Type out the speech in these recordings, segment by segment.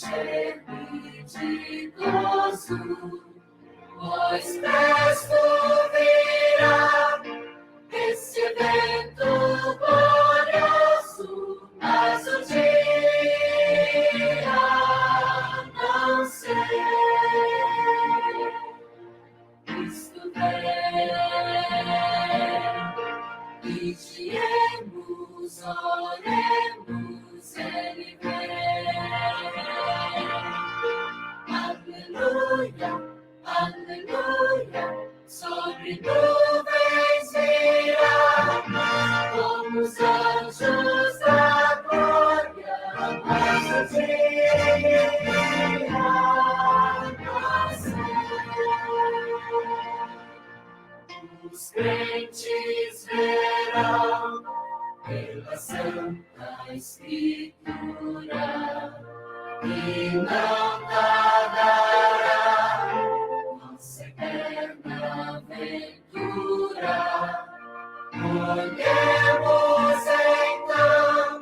encher-me de gozo, pois presto virá esse evento glorioso, mas o dia não sei. Cristo vem, vigiemos, oremos, Ele vem. Aleluia, aleluia, sobre nuvens virá, como os anjos da glória, mas o dia nasceu. Os crentes verão pela Santa Escritura e não tardará nossa eterna aventura. Olhemos então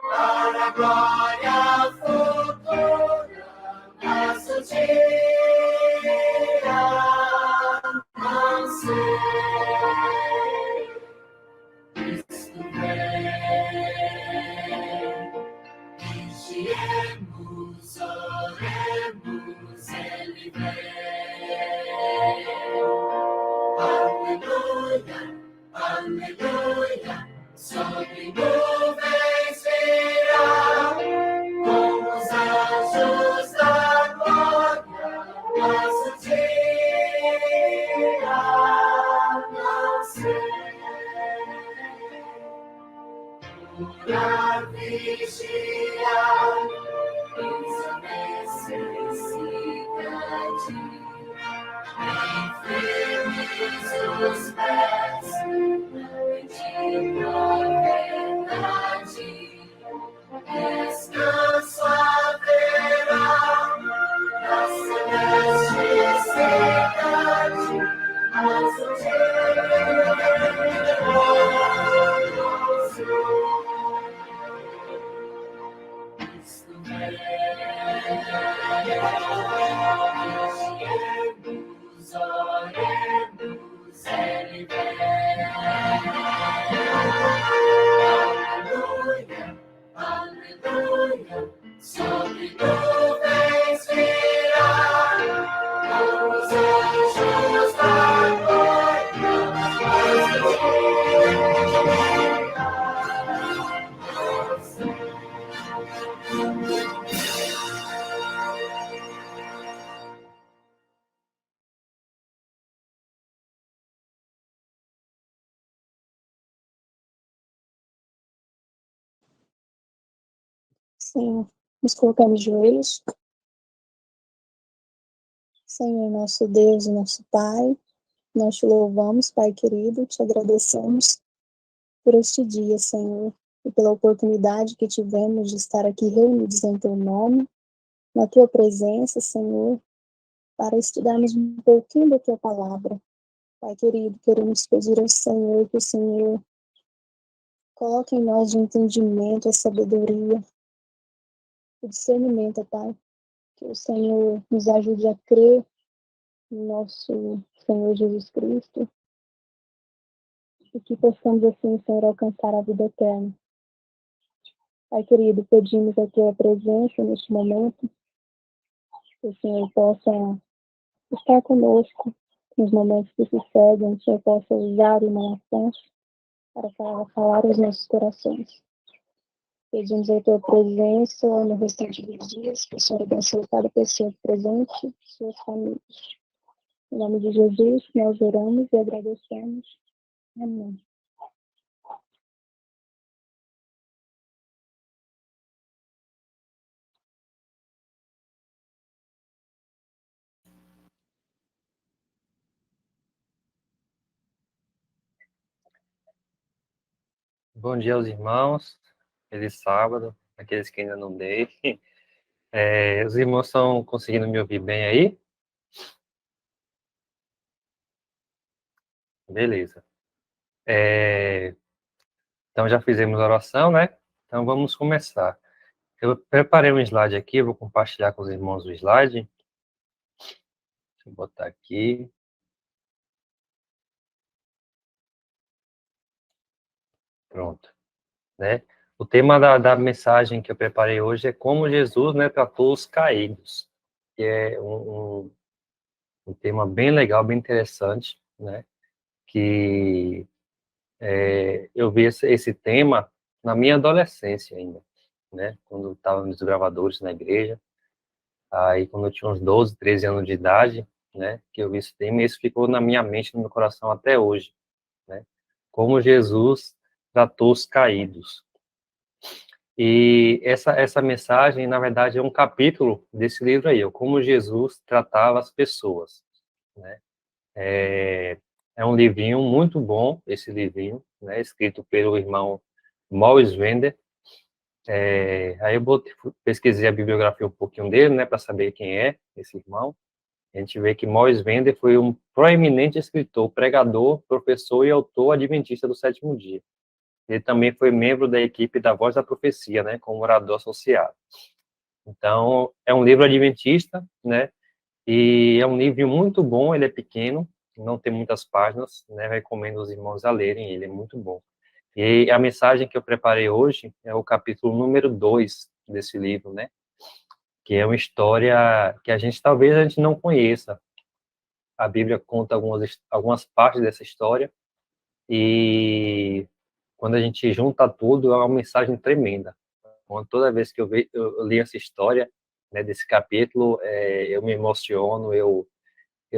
para a glória futura, mas o dia não sei. Cristo vem, vigiemos, oremos, Ele vem. Aleluia, aleluia, sobre nuvens virá, como os anjos da glória, mas o dia nasceu. Orar, vigiar, eis a necessidade. Bem firmes os pés, na bendita verdade. Descanso haverá na celeste cidade, mas o Cristo vem, vigiemos, oremos, Ele vem. Aleluia, aleluia, sobre nuvens virá, como os anjos da glória, mas o Sim, nos colocamos de joelhos. Senhor, nosso Deus e nosso Pai, nós te louvamos, Pai querido, te agradecemos por este dia, Senhor, e pela oportunidade que tivemos de estar aqui reunidos em teu nome, na tua presença, Senhor, para estudarmos um pouquinho da tua palavra. Pai querido, queremos pedir ao Senhor que o Senhor coloque em nós o entendimento, a sabedoria, o discernimento, Pai. Que o Senhor nos ajude a crer no nosso Senhor Jesus Cristo e que possamos assim, Senhor, alcançar a vida eterna. Pai querido, pedimos a tua presença neste momento, que o Senhor possa estar conosco nos momentos que se seguem, que o Senhor possa usar uma nação para falar aos nossos corações. Pedimos a tua presença no restante dos dias, que o Senhor abençoe cada pessoa presente e suas famílias. Em nome de Jesus, nós oramos e agradecemos. Amém. Bom dia aos irmãos, feliz sábado, aqueles que ainda não dei. Os irmãos estão conseguindo me ouvir bem aí? Beleza. Então já fizemos a oração, né? Então vamos começar. Eu preparei um slide aqui, eu vou compartilhar com os irmãos o slide. Deixa eu botar aqui. Pronto, né? O tema da mensagem que eu preparei hoje é como Jesus, né, tratou os caídos, que é um tema bem legal, bem interessante, né? Que eu vi esse tema na minha adolescência ainda, né? Quando eu estava nos gravadores na igreja, aí quando eu tinha uns 12, 13 anos de idade, né? Que eu vi esse tema e isso ficou na minha mente, no meu coração até hoje, né? Como Jesus tratou os caídos. E essa mensagem, na verdade, é um capítulo desse livro aí, como Jesus tratava as pessoas, né? É um livrinho muito bom, esse livrinho, né? Escrito pelo irmão Maurice Wender. Aí eu pesquisei a bibliografia um pouquinho dele, né? Para saber quem é esse irmão. A gente vê que Maurice Wender foi um proeminente escritor, pregador, professor e autor adventista do sétimo dia. Ele também foi membro da equipe da Voz da Profecia, né, como orador associado. Então, é um livro adventista, né, e é um livro muito bom, ele é pequeno, não tem muitas páginas, né, recomendo os irmãos a lerem, ele é muito bom. E a mensagem que eu preparei hoje é o capítulo número 2 desse livro, né, que é uma história que talvez a gente não conheça. A Bíblia conta algumas partes dessa história, e quando a gente junta tudo, é uma mensagem tremenda. Toda vez que eu li essa história, né, desse capítulo, eu me emociono, eu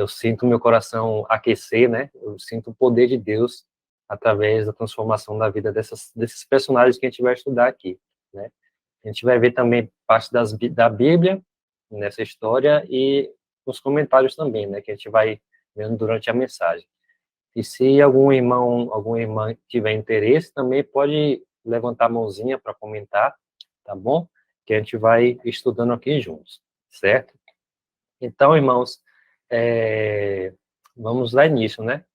sinto meu coração aquecer, né? Eu sinto o poder de Deus através da transformação da vida desses personagens que a gente vai estudar aqui, né? A gente vai ver também parte da Bíblia nessa história e os comentários também, né? Que a gente vai vendo durante a mensagem. E se algum irmão, alguma irmã tiver interesse, também pode levantar a mãozinha para comentar, tá bom? Que a gente vai estudando aqui juntos, certo? Então, irmãos, vamos lá início, né?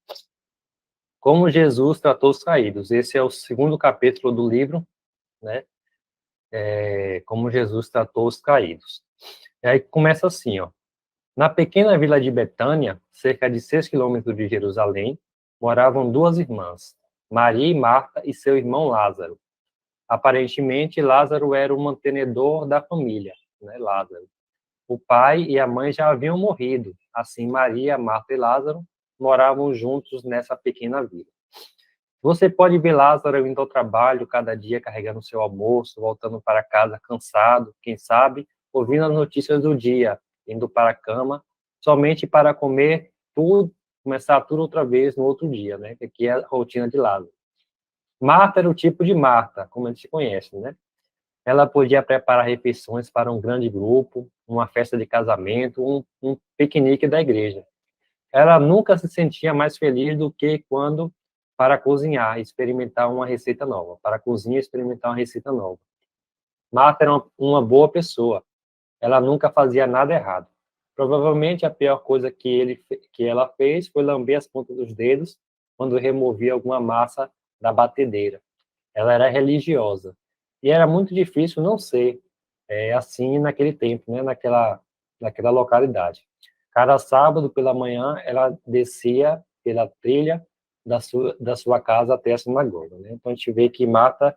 Como Jesus tratou os caídos. Esse é o segundo capítulo do livro, né? Como Jesus tratou os caídos. E aí começa assim, ó. Na pequena vila de Betânia, cerca de 6 quilômetros de Jerusalém, moravam duas irmãs, Maria e Marta, e seu irmão Lázaro. Aparentemente, Lázaro era o mantenedor da família, né, Lázaro. O pai e a mãe já haviam morrido. Assim, Maria, Marta e Lázaro moravam juntos nessa pequena vila. Você pode ver Lázaro indo ao trabalho cada dia carregando seu almoço, voltando para casa cansado, quem sabe, ouvindo as notícias do dia, indo para a cama, somente para comer tudo, começar tudo outra vez no outro dia, né? Que aqui é a rotina de Lázaro. Marta era o tipo de Marta, como a gente conhece, né? Ela podia preparar refeições para um grande grupo, uma festa de casamento, um piquenique da igreja. Ela nunca se sentia mais feliz do que quando para cozinhar e experimentar uma receita nova. Para cozinhar e experimentar uma receita nova. Marta era uma boa pessoa. Ela nunca fazia nada errado. Provavelmente a pior coisa que ela fez foi lamber as pontas dos dedos quando removia alguma massa da batedeira. Ela era religiosa. E era muito difícil não ser assim naquele tempo, né? naquela localidade. Cada sábado pela manhã, ela descia pela trilha da sua casa até a sinagoga. Né? Então, a gente vê que Marta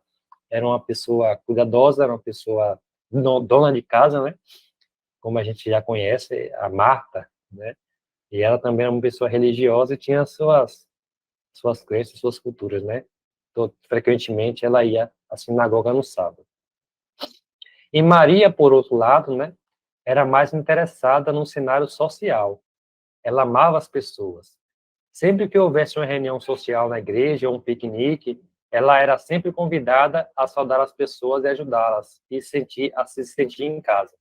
era uma pessoa cuidadosa, era uma pessoa dona de casa, né? Como a gente já conhece, a Marta, né? E ela também era uma pessoa religiosa e tinha suas crenças, suas culturas, né? Então, frequentemente, ela ia à sinagoga no sábado. E Maria, por outro lado, né? Era mais interessada no cenário social. Ela amava as pessoas. Sempre que houvesse uma reunião social na igreja ou um piquenique, ela era sempre convidada a saudar as pessoas e ajudá-las a se sentir em casa.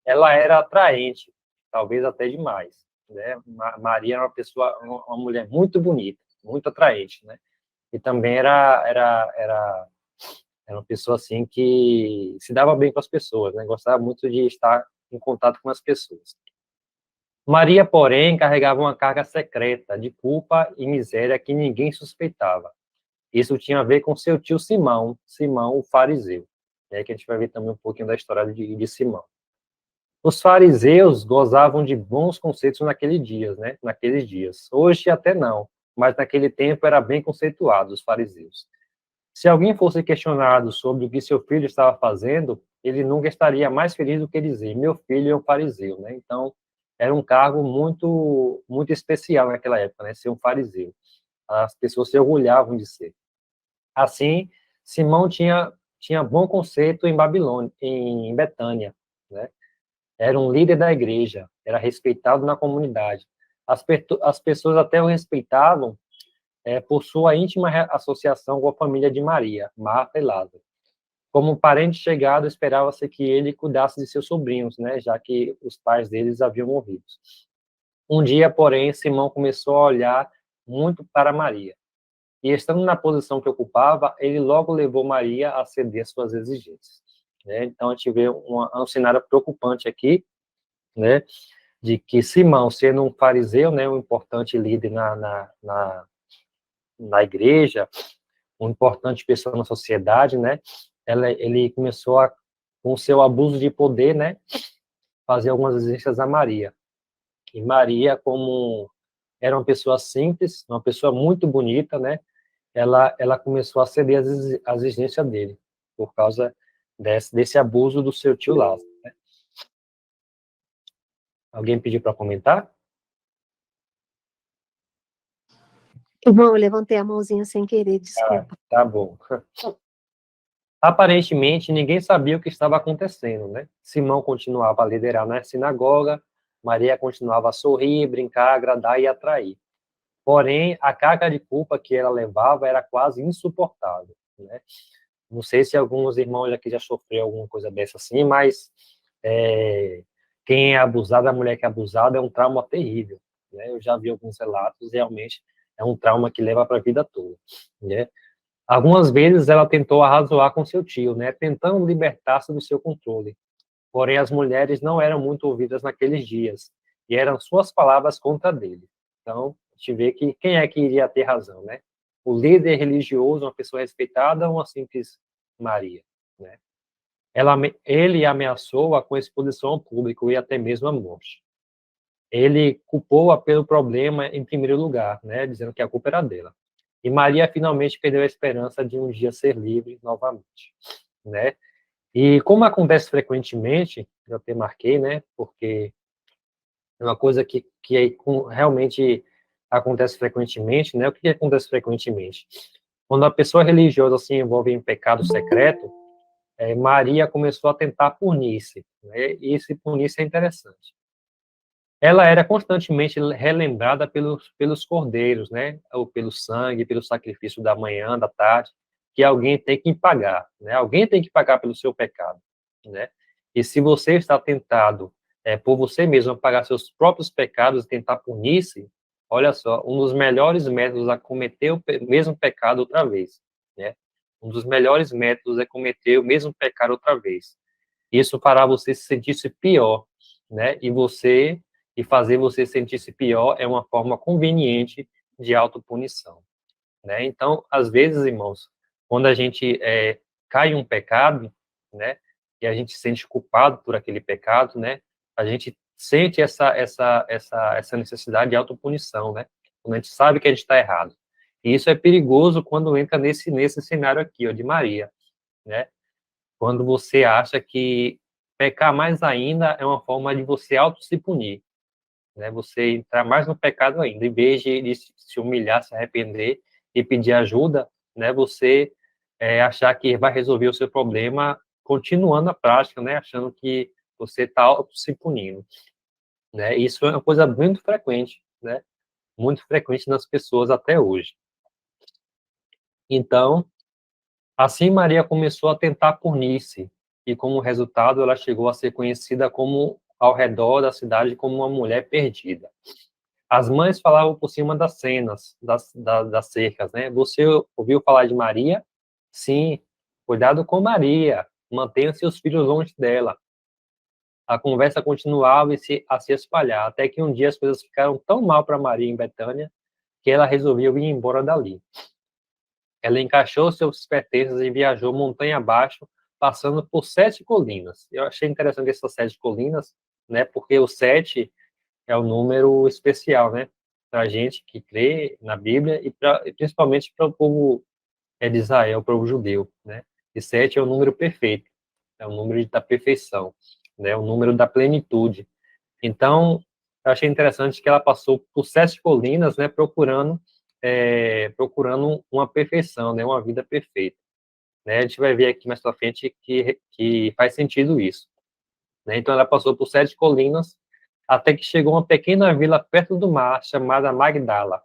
Ela era atraente, talvez até demais, né? Maria era uma mulher muito bonita, muito atraente, né? E também era uma pessoa assim que se dava bem com as pessoas, né? Gostava muito de estar em contato com as pessoas. Maria, porém, carregava uma carga secreta de culpa e miséria que ninguém suspeitava. Isso tinha a ver com seu tio Simão, o fariseu. Que a gente vai ver também um pouquinho da história de Simão. Os fariseus gozavam de bons conceitos naqueles dias, né? Naqueles dias. Hoje até não, mas naquele tempo era bem conceituado os fariseus. Se alguém fosse questionado sobre o que seu filho estava fazendo, ele nunca estaria mais feliz do que dizer: meu filho é um fariseu, né? Então, era um cargo muito especial naquela época, né? Ser um fariseu. As pessoas se orgulhavam de ser. Assim, Simão tinha bom conceito em Babilônia, em Betânia, né? Era um líder da igreja, era respeitado na comunidade. As pessoas até o respeitavam por sua íntima associação com a família de Maria, Marta e Lázaro. Como parente chegado, esperava-se que ele cuidasse de seus sobrinhos, né, já que os pais deles haviam morrido. Um dia, porém, Simão começou a olhar muito para Maria. E, estando na posição que ocupava, ele logo levou Maria a ceder às suas exigências. Né? Então, a gente vê um cenário preocupante aqui, né, de que Simão, sendo um fariseu, né, um importante líder na igreja, uma importante pessoa na sociedade, né, ele começou com o seu abuso de poder, né, fazer algumas exigências a Maria. E Maria, como era uma pessoa simples, uma pessoa muito bonita, né, ela começou a ceder às exigências dele, por causa desse abuso do seu tio Lázaro. Né? Alguém pediu para comentar? Irmão, eu levantei a mãozinha sem querer, desculpa. Tá bom. Aparentemente, ninguém sabia o que estava acontecendo, né? Simão continuava a liderar na sinagoga, Maria continuava a sorrir, brincar, agradar e atrair. Porém, a carga de culpa que ela levava era quase insuportável, né? Não sei se alguns irmãos aqui já sofreu alguma coisa dessa assim, mas quem é abusado, a mulher que é abusada, é um trauma terrível, né? Eu já vi alguns relatos, realmente é um trauma que leva para a vida toda, né? Algumas vezes ela tentou arrazoar com seu tio, né? Tentando libertar-se do seu controle. Porém, as mulheres não eram muito ouvidas naqueles dias, e eram suas palavras contra dele. Então, a gente vê que quem é que iria ter razão, né? O líder religioso, uma pessoa respeitada, ou uma simples Maria, né? Ele ameaçou-a com exposição ao público e até mesmo a morte. Ele culpou-a pelo problema em primeiro lugar, né? Dizendo que a culpa era dela. E Maria finalmente perdeu a esperança de um dia ser livre novamente, né? E como acontece frequentemente, eu até marquei, né? Porque é uma coisa que realmente acontece frequentemente, né? O que acontece frequentemente? Quando a pessoa religiosa se envolve em pecado secreto, Maria começou a tentar punir-se, né? E esse punir-se é interessante. Ela era constantemente relembrada pelos cordeiros, né? Ou pelo sangue, pelo sacrifício da manhã, da tarde, que alguém tem que pagar, né? Alguém tem que pagar pelo seu pecado, né? E se você está tentado por você mesmo pagar seus próprios pecados e tentar punir-se, olha só, um dos melhores métodos é cometer o mesmo pecado outra vez, né? Um dos melhores métodos é cometer o mesmo pecado outra vez. Isso fará você se sentir-se pior, né? E fazer você sentir-se pior é uma forma conveniente de autopunição, né? Então, às vezes, irmãos, quando a gente cai em um pecado, né? E a gente se sente culpado por aquele pecado, né? A gente sente essa necessidade de autopunição, né? Quando a gente sabe que a gente está errado. E isso é perigoso quando entra nesse cenário aqui, ó, de Maria, né? Quando você acha que pecar mais ainda é uma forma de você se punir, né? Você entrar mais no pecado ainda, em vez de se humilhar, se arrepender e pedir ajuda, né? Você achar que vai resolver o seu problema continuando a prática, né? Achando que você está se punindo, né? Isso é uma coisa muito frequente, né? Muito frequente nas pessoas até hoje. Então, assim Maria começou a tentar punir-se, e como resultado ela chegou a ser conhecida como ao redor da cidade como uma mulher perdida. As mães falavam por cima das cenas, das cercas, né? Você ouviu falar de Maria? Sim, cuidado com Maria, mantenha seus filhos longe dela. A conversa continuava a se espalhar, até que um dia as coisas ficaram tão mal para Maria em Betânia, que ela resolveu ir embora dali. Ela encaixou seus pertences e viajou montanha abaixo passando por 7 colinas. Eu achei interessante essas 7 colinas, né, porque o 7 é o número especial, né, para a gente que crê na Bíblia e principalmente para o povo de Israel, o povo judeu, né. E 7 é o número perfeito, é o número da perfeição, né, o número da plenitude. Então, eu achei interessante que ela passou por 7 colinas, né, procurando uma perfeição, né, uma vida perfeita. Né? A gente vai ver aqui mais para frente que faz sentido isso. Né? Então, ela passou por 7 colinas, até que chegou a uma pequena vila perto do mar, chamada Magdala.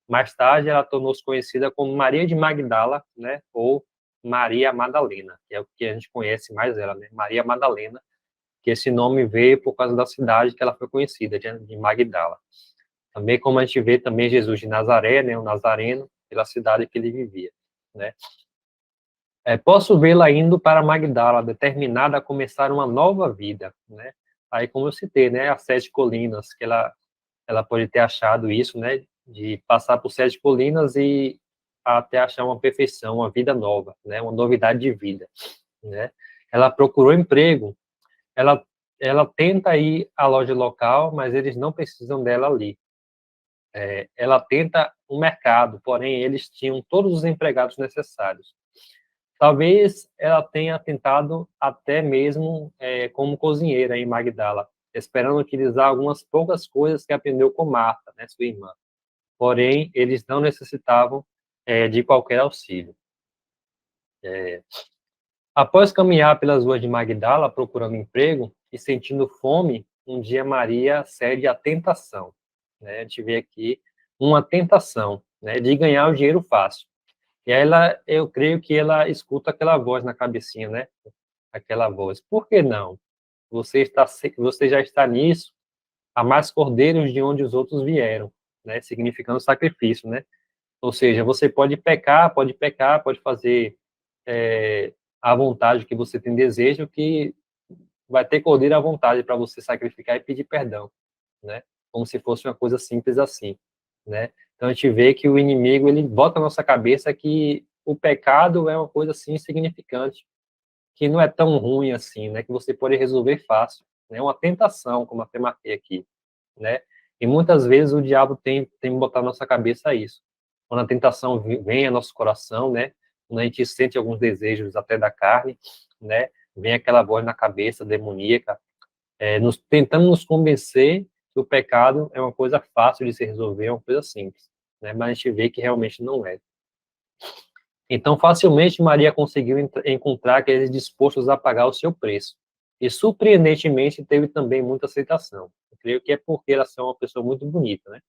Mais tarde, ela tornou-se conhecida como Maria de Magdala, né? Ou Maria Madalena, que é o que a gente conhece mais ela, né? Maria Madalena, que esse nome veio por causa da cidade que ela foi conhecida, de Magdala. Também como a gente vê também Jesus de Nazaré, né? O Nazareno, pela cidade que ele vivia, né? Posso vê-la indo para Magdala, determinada a começar uma nova vida, né? Aí, como eu citei, né, as 7 colinas, que ela pode ter achado isso, né, de passar por 7 colinas e até achar uma perfeição, uma vida nova, né, uma novidade de vida, né? Ela procurou emprego, ela, ela tenta ir à loja local, mas eles não precisam dela ali. Ela tenta um mercado, porém eles tinham todos os empregados necessários. Talvez ela tenha tentado até mesmo como cozinheira em Magdala, esperando utilizar algumas poucas coisas que aprendeu com Marta, né, sua irmã. Porém, eles não necessitavam de qualquer auxílio. Após caminhar pelas ruas de Magdala procurando emprego e sentindo fome, um dia Maria cede à tentação. Né? A gente vê aqui uma tentação, né, de ganhar o dinheiro fácil. E aí eu creio que ela escuta aquela voz na cabecinha, né? Aquela voz. Por que não? Você já está nisso, há mais cordeiros de onde os outros vieram, né? Significando sacrifício, né? Ou seja, você pode fazer à vontade que você tem desejo, que vai ter cordeiro à vontade para você sacrificar e pedir perdão, né? Como se fosse uma coisa simples assim, né? Então a gente vê que o inimigo ele bota na nossa cabeça que o pecado é uma coisa assim insignificante, que não é tão ruim assim, né? Que você pode resolver fácil, né? É uma tentação, como até marquei aqui, né? E muitas vezes o diabo tem botar na nossa cabeça isso. Quando a tentação vem ao nosso coração, né? Quando a gente sente alguns desejos até da carne, né? Vem aquela voz na cabeça demoníaca, tentando nos convencer que o pecado é uma coisa fácil de se resolver, é uma coisa simples, né? Mas a gente vê que realmente não é. Então, facilmente, Maria conseguiu encontrar aqueles dispostos a pagar o seu preço. E, surpreendentemente, teve também muita aceitação. Eu creio que é porque ela é uma pessoa muito bonita, né?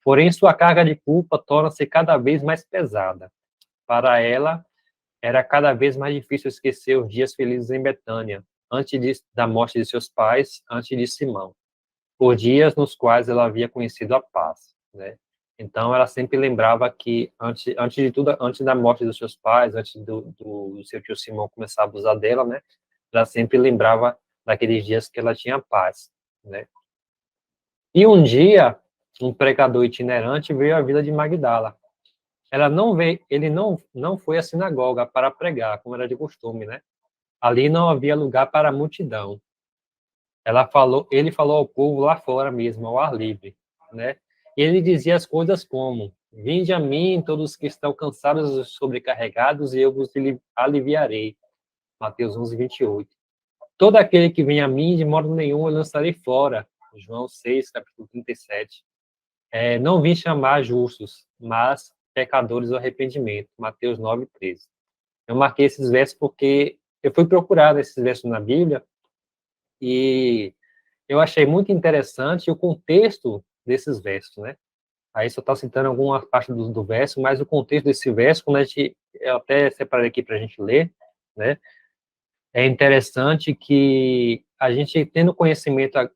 Porém, sua carga de culpa torna-se cada vez mais pesada. Para ela, era cada vez mais difícil esquecer os dias felizes em Betânia, da morte de seus pais, antes de Simão, por dias nos quais ela havia conhecido a paz, né? Então, ela sempre lembrava que, antes de tudo, antes da morte dos seus pais, antes do seu tio Simão começar a abusar dela, né? Ela sempre lembrava daqueles dias que ela tinha paz, né? E um dia, um pregador itinerante veio à vila de Magdala. Ele não foi à sinagoga para pregar, como era de costume, né? Ali não havia lugar para a multidão. Ele falou ao povo lá fora mesmo, ao ar livre, né? E ele dizia as coisas como: vinde a mim, todos que estão cansados e sobrecarregados, e eu vos aliviarei. Mateus 11:28. Todo aquele que vem a mim, de modo nenhum eu lançarei fora. João 6, capítulo 37. Não vim chamar justos, mas pecadores ao arrependimento. Mateus 9:13. Eu marquei esses versos porque eu fui procurar esses versos na Bíblia e eu achei muito interessante o contexto desses versos, né? Aí só está citando alguma parte do verso, mas o contexto desse verso, eu até separei aqui para a gente ler, né? É interessante que a gente, tendo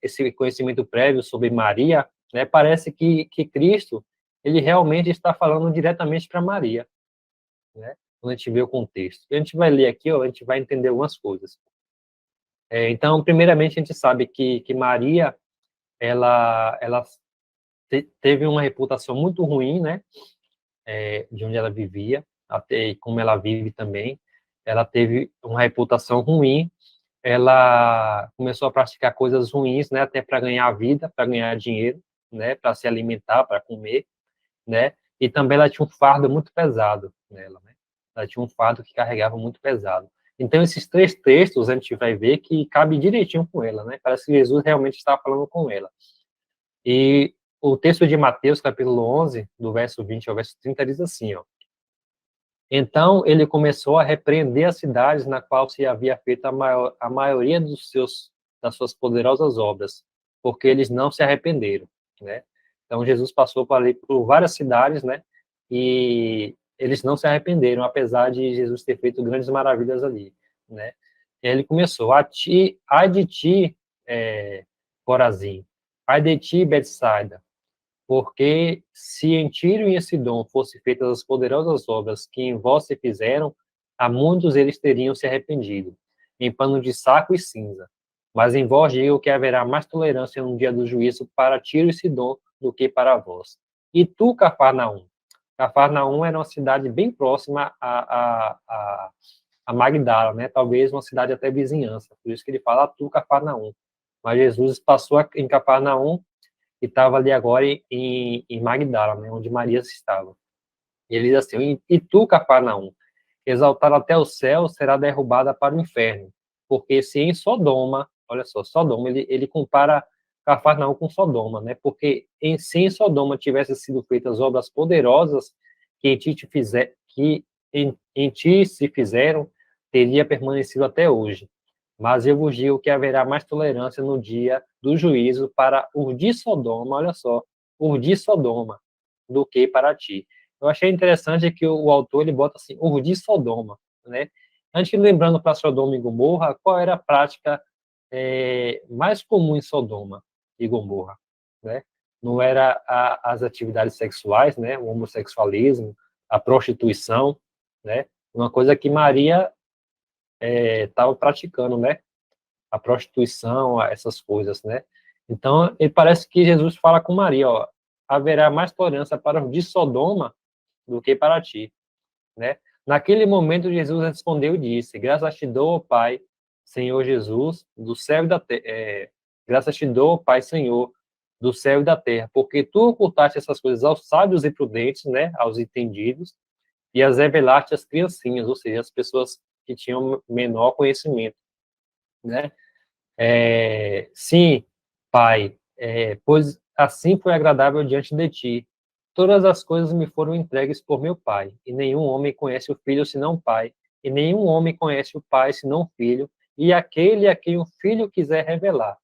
esse conhecimento prévio sobre Maria, né, parece que Cristo, ele realmente está falando diretamente para Maria, né? Quando a gente vê o contexto. E a gente vai ler aqui, ó, a gente vai entender algumas coisas. Então, primeiramente, a gente sabe que Maria, ela teve uma reputação muito ruim, né? De onde ela vivia, até como ela vive também. ela teve uma reputação ruim, ela começou a praticar coisas ruins, né, até para ganhar vida, para ganhar dinheiro, né, para se alimentar, para comer, né, e também ela tinha um fardo muito pesado nela, né, ela tinha um fardo que carregava muito pesado. Então, esses 3 textos a gente vai ver que cabe direitinho com ela, né, parece que Jesus realmente estava falando com ela. E o texto de Mateus, capítulo 11, do verso 20 ao verso 30, diz assim, ó: então ele começou a repreender as cidades na qual se havia feito a maioria das suas poderosas obras, porque eles não se arrependeram, né? Então Jesus passou por várias cidades, né? E eles não se arrependeram, apesar de Jesus ter feito grandes maravilhas ali, né? E aí ele começou: ai de ti, Corazim, ai de ti, Betsaida, porque se em Tiro e em Sidom fossem feitas as poderosas obras que em vós se fizeram, a muitos eles teriam se arrependido, em pano de saco e cinza. Mas em vós digo que haverá mais tolerância no dia do juízo para Tiro e Sidom do que para vós. E tu, Cafarnaum? Cafarnaum era uma cidade bem próxima a Magdala, né? Talvez uma cidade até vizinhança. Por isso que ele fala, tu, Cafarnaum. Mas Jesus passou em Cafarnaum e estava ali agora em Magdala, né, onde Maria estava. E ele diz assim: e tu, Cafarnaum, exaltada até o céu, será derrubada para o inferno. Porque se em Sodoma, olha só, Sodoma, ele compara Cafarnaum com Sodoma, né? Porque se em Sodoma tivessem sido feitas obras poderosas que em ti se fizeram, teria permanecido até hoje. Mas eu vos digo que haverá mais tolerância no dia do juízo para os de Sodoma, olha só, os de Sodoma, do que para ti. Eu achei interessante que o autor ele bota assim, os de Sodoma, né? Antes, lembrando para Sodoma e Gomorra, qual era a prática mais comum em Sodoma e Gomorra, né? Não era as atividades sexuais, né? O homossexualismo, a prostituição, né? Uma coisa que Maria estava praticando, né? A prostituição, essas coisas, né? Então, ele parece que Jesus fala com Maria, ó, haverá mais tolerância para os de Sodoma do que para ti, né? Naquele momento, Jesus respondeu e disse: graças te dou, ó Pai, Senhor Jesus, do céu e da terra. Graças te dou, ó Pai, Senhor, do céu e da terra, porque tu ocultaste essas coisas aos sábios e prudentes, né? Aos entendidos, e as revelaste às criancinhas, ou seja, as pessoas que tinham menor conhecimento, né? Sim, Pai, pois assim foi agradável diante de ti. Todas as coisas me foram entregues por meu Pai, e nenhum homem conhece o Filho senão o Pai, e nenhum homem conhece o Pai senão o Filho, e aquele a quem o Filho quiser revelar.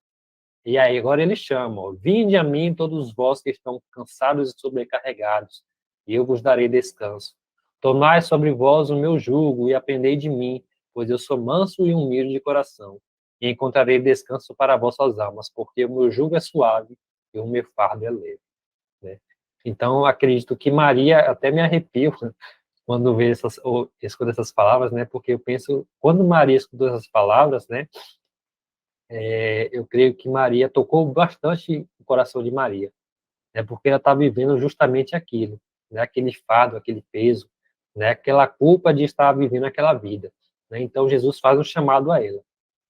E aí agora ele chama, ó, vinde a mim todos vós que estão cansados e sobrecarregados, e eu vos darei descanso. Tomai sobre vós o meu jugo e aprendei de mim, pois eu sou manso e humilde de coração, e encontrarei descanso para vossas almas, porque o meu jugo é suave e o meu fardo é leve, né? Então, acredito que Maria, até me arrepio quando vejo ou escuto essas palavras, né? Porque eu penso, quando Maria escutou essas palavras, né? Eu creio que Maria tocou bastante o coração de Maria, né? Porque ela está vivendo justamente aquilo, né? Aquele fardo, aquele peso, né? Aquela culpa de estar vivendo aquela vida, né? Então, Jesus faz um chamado a ela,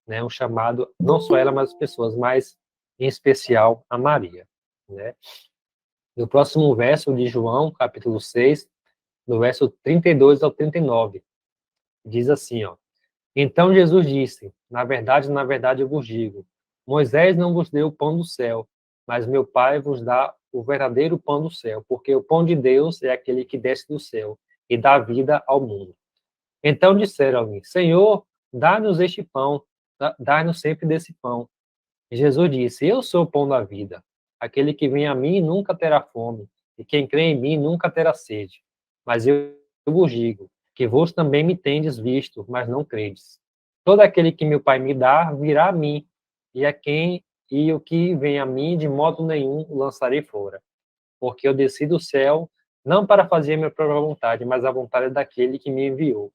né? Um chamado, não só ela, mas as pessoas, mas em especial a Maria, né? No próximo verso de João, capítulo 6, no verso 32 ao 39, diz assim, ó: então Jesus disse, na verdade eu vos digo, Moisés não vos deu o pão do céu, mas meu Pai vos dá o verdadeiro pão do céu, porque o pão de Deus é aquele que desce do céu e dá vida ao mundo. Então disseram-lhe, Senhor, dá-nos este pão, dá-nos sempre desse pão. E Jesus disse, eu sou o pão da vida. Aquele que vem a mim nunca terá fome, e quem crê em mim nunca terá sede. Mas eu vos digo, que vós também me tendes visto, mas não credes. Todo aquele que meu Pai me dá, virá a mim, e o que vem a mim, de modo nenhum o lançarei fora. Porque eu desci do céu, não para fazer a minha própria vontade, mas a vontade daquele que me enviou.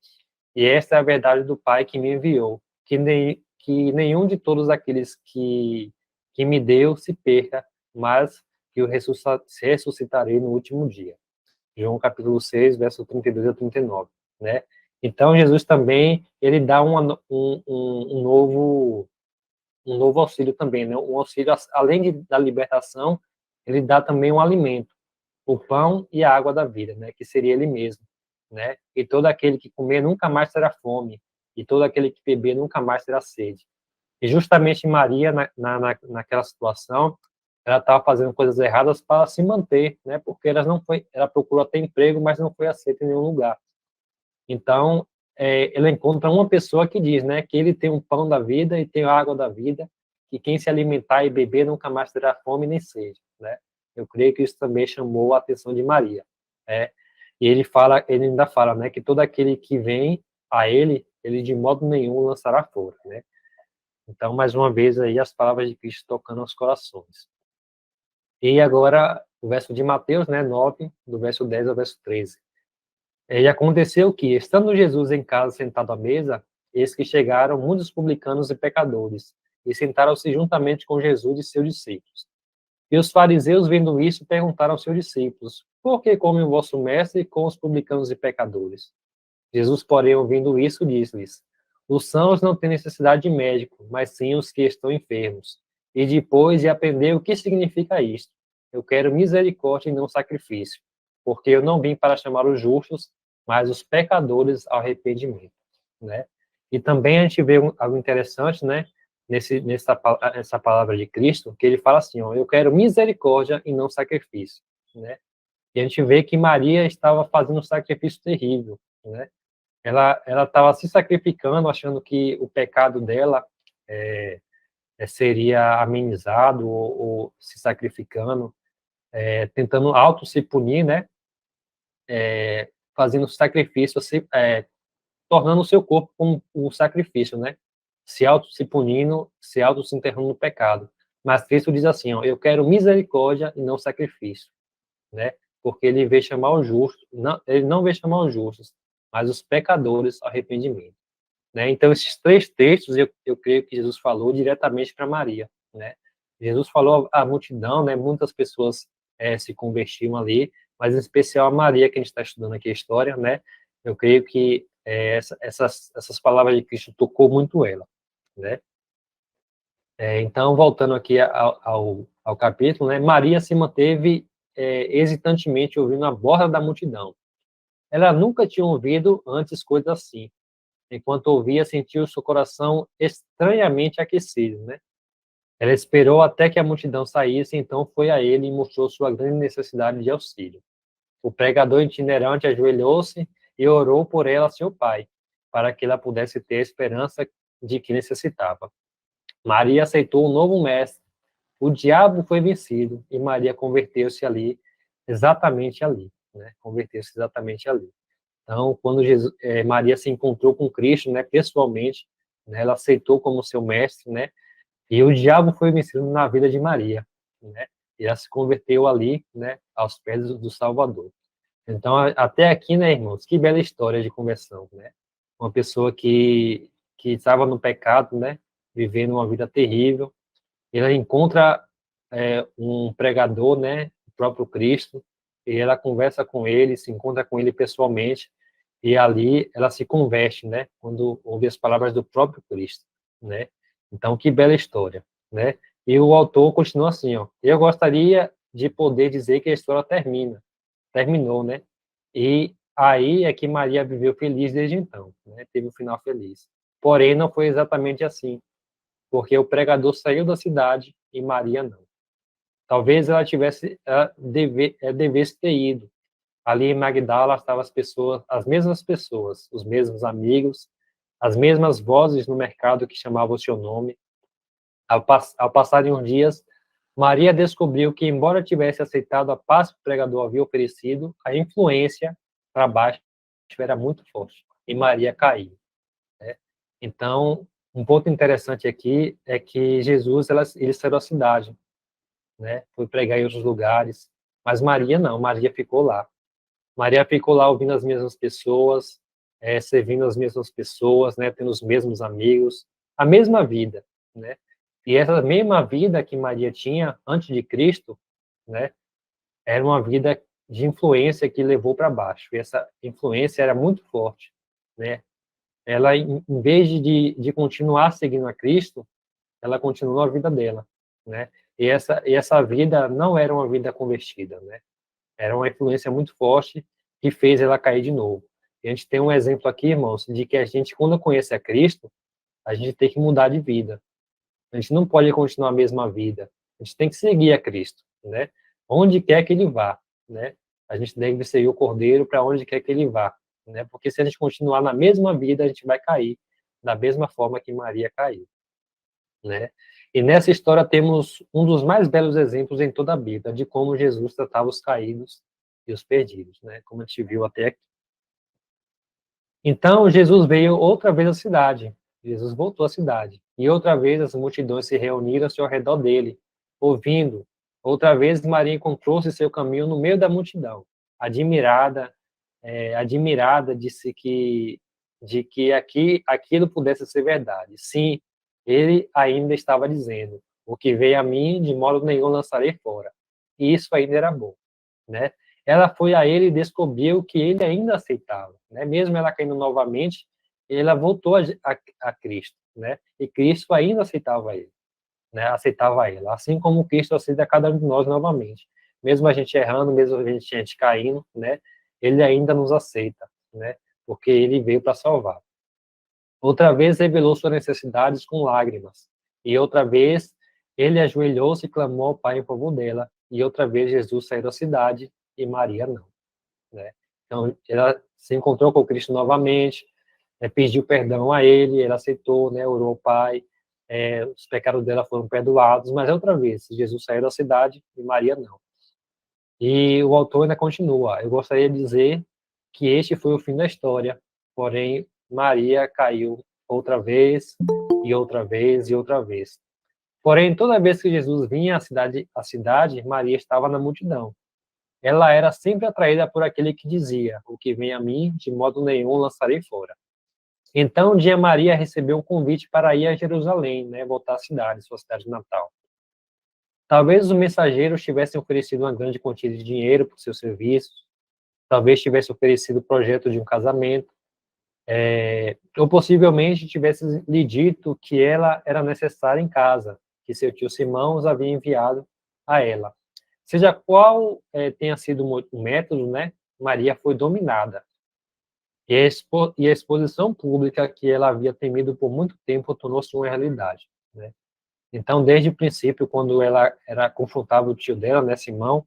E esta é a verdade do Pai que me enviou, que nenhum de todos aqueles que me deu se perca, mas que eu ressuscitarei no último dia. João capítulo 6, verso 32 a 39, né? Então, Jesus também, ele dá um novo auxílio também, né? Um auxílio, além da libertação, ele dá também um alimento, o pão e a água da vida, né? Que seria ele mesmo, né? E todo aquele que comer nunca mais terá fome, e todo aquele que beber nunca mais terá sede. E justamente Maria, naquela situação, ela estava fazendo coisas erradas para se manter, né? Porque ela procurou ter emprego, mas não foi aceita em nenhum lugar. Então, ela encontra uma pessoa que diz, né, que ele tem um pão da vida e tem a água da vida, que quem se alimentar e beber nunca mais terá fome nem sede, né? Eu creio que isso também chamou a atenção de Maria, né? E ele ainda fala, né, que todo aquele que vem a ele de modo nenhum lançará fora, né? Então, mais uma vez aí as palavras de Cristo tocando aos corações. E agora o verso de Mateus, né, 9, do verso 10 ao verso 13. E aconteceu que, estando Jesus em casa sentado à mesa, eis que chegaram muitos publicanos e pecadores, e sentaram-se juntamente com Jesus e seus discípulos. E os fariseus, vendo isso, perguntaram aos seus discípulos: por que come o vosso mestre com os publicanos e pecadores? Jesus, porém, ouvindo isso, disse-lhes: os sãos não têm necessidade de médico, mas sim os que estão enfermos. E depois de aprender o que significa isto: eu quero misericórdia e não sacrifício, porque eu não vim para chamar os justos, mas os pecadores ao arrependimento, né? E também a gente vê algo interessante, né? Nessa palavra de Cristo, que ele fala assim, ó, eu quero misericórdia e não sacrifício, né? E a gente vê que Maria estava fazendo um sacrifício terrível, né? Ela estava se sacrificando, achando que o pecado dela seria amenizado, ou se sacrificando, tentando auto se punir, né? Fazendo sacrifício, tornando o seu corpo como um sacrifício, né? Se punindo, se auto se enterrando no pecado. Mas Cristo diz assim, ó, eu quero misericórdia e não sacrifício, né? Porque ele veio chamar os justos, ele não veio chamar os justos, mas os pecadores ao arrependimento, né? Então, esses três textos, eu creio que Jesus falou diretamente para Maria, né? Jesus falou à multidão, né? Muitas pessoas se convertiam ali, mas em especial a Maria, que a gente está estudando aqui a história, né? Eu creio que essas palavras de Cristo tocou muito ela, né? Então, voltando aqui ao capítulo, né? Maria se manteve hesitantemente ouvindo a borda da multidão. Ela nunca tinha ouvido antes coisas assim. Enquanto ouvia, sentiu seu coração estranhamente aquecido, né? Ela esperou até que a multidão saísse, então foi a ele e mostrou sua grande necessidade de auxílio. O pregador itinerante ajoelhou-se e orou por ela a seu pai, para que ela pudesse ter a esperança de que necessitava. Maria aceitou o novo mestre. O diabo foi vencido e Maria converteu-se exatamente ali, né? Converteu-se exatamente ali. Então, quando Maria se encontrou com Cristo, né, pessoalmente, né, ela aceitou como seu mestre, né, e o diabo foi vencido na vida de Maria, né, e ela se converteu ali, né, aos pés do Salvador. Então, até aqui, né, irmãos, que bela história de conversão, né? Uma pessoa que estava no pecado, né, vivendo uma vida terrível, ela encontra um pregador, né, o próprio Cristo, e ela conversa com ele, se encontra com ele pessoalmente, e ali ela se converte, né, quando ouve as palavras do próprio Cristo, né? Então, que bela história, né? E o autor continua assim, ó, eu gostaria de poder dizer que a história terminou, né? E aí é que Maria viveu feliz desde então, né? Teve um final feliz. Porém, não foi exatamente assim, porque o pregador saiu da cidade e Maria não. Talvez devesse ter ido. Ali em Magdala estavam as mesmas pessoas, os mesmos amigos, as mesmas vozes no mercado que chamavam o seu nome. Ao passarem uns dias, Maria descobriu que, embora tivesse aceitado a paz que o pregador havia oferecido, a influência para baixo era muito forte, e Maria caiu, né? Então, um ponto interessante aqui é que Jesus, ele saiu da cidade, né? Foi pregar em outros lugares, mas Maria não, Maria ficou lá. Maria ficou lá ouvindo as mesmas pessoas, servindo as mesmas pessoas, né? Tendo os mesmos amigos, a mesma vida, né? E essa mesma vida que Maria tinha antes de Cristo, né? Era uma vida de influência que levou para baixo. E essa influência era muito forte, né? Ela, em vez de continuar seguindo a Cristo, ela continuou a vida dela, né? E essa vida não era uma vida convertida, né? Era uma influência muito forte que fez ela cair de novo. E a gente tem um exemplo aqui, irmãos, de que a gente, quando conhece a Cristo, a gente tem que mudar de vida. A gente não pode continuar a mesma vida. A gente tem que seguir a Cristo, né? Onde quer que ele vá, né? A gente deve seguir o Cordeiro para onde quer que ele vá, né? Porque se a gente continuar na mesma vida, a gente vai cair da mesma forma que Maria caiu, né? E nessa história temos um dos mais belos exemplos em toda a Bíblia de como Jesus tratava os caídos e os perdidos, né? Como a gente viu até aqui. Então, Jesus veio outra vez à cidade. Jesus voltou à cidade. E outra vez as multidões se reuniram-se ao redor dele, ouvindo. Outra vez Maria encontrou-se seu caminho no meio da multidão. Admirada, admirada de que aquilo pudesse ser verdade. Sim, ele ainda estava dizendo: o que veio a mim, de modo nenhum lançarei fora. E isso ainda era bom, né? Ela foi a ele e descobriu que ele ainda aceitava, né? Mesmo ela caindo novamente, ela voltou a Cristo, né? E Cristo ainda aceitava ele, né? Aceitava ela, assim como Cristo aceita cada um de nós novamente. Mesmo a gente errando, mesmo a gente caindo, né? Ele ainda nos aceita, né? Porque ele veio para salvar. Outra vez revelou suas necessidades com lágrimas. E outra vez ele ajoelhou-se e clamou ao Pai em favor dela. E outra vez Jesus saiu da cidade e Maria não, né? Então, ela se encontrou com Cristo novamente, pediu perdão a ele, ele aceitou, né? Orou ao Pai, os pecados dela foram perdoados, mas outra vez, Jesus saiu da cidade e Maria não. E o autor ainda continua: eu gostaria de dizer que este foi o fim da história, porém Maria caiu outra vez, e outra vez, e outra vez. Porém, toda vez que Jesus vinha à cidade, Maria estava na multidão. Ela era sempre atraída por aquele que dizia: o que vem a mim, de modo nenhum lançarei fora. Então, um dia Maria recebeu um convite para ir a Jerusalém, né, voltar à cidade, sua cidade natal. Talvez os mensageiros tivessem oferecido uma grande quantia de dinheiro por seus serviços, talvez tivesse oferecido o projeto de um casamento, ou possivelmente tivesse lhe dito que ela era necessária em casa, que seu tio Simão os havia enviado a ela. Seja qual tenha sido o método, né, Maria foi dominada. E a exposição pública que ela havia temido por muito tempo tornou-se uma realidade, né? Então, desde o princípio, quando ela confrontava o tio dela, né, Simão,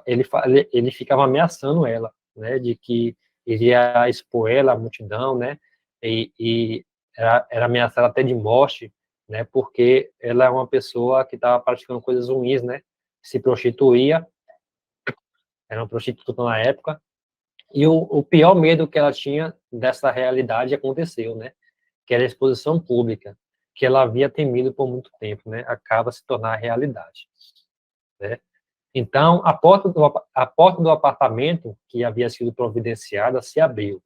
ele ficava ameaçando ela, né, de que iria expor ela à multidão, né, e era ameaçada até de morte, né, porque ela é uma pessoa que estava praticando coisas ruins, né, se prostituía, era uma prostituta na época, e o pior medo que ela tinha dessa realidade aconteceu, né, que era a exposição pública, que ela havia temido por muito tempo, né, acaba se tornar realidade, né. Então, a porta do apartamento que havia sido providenciada se abriu.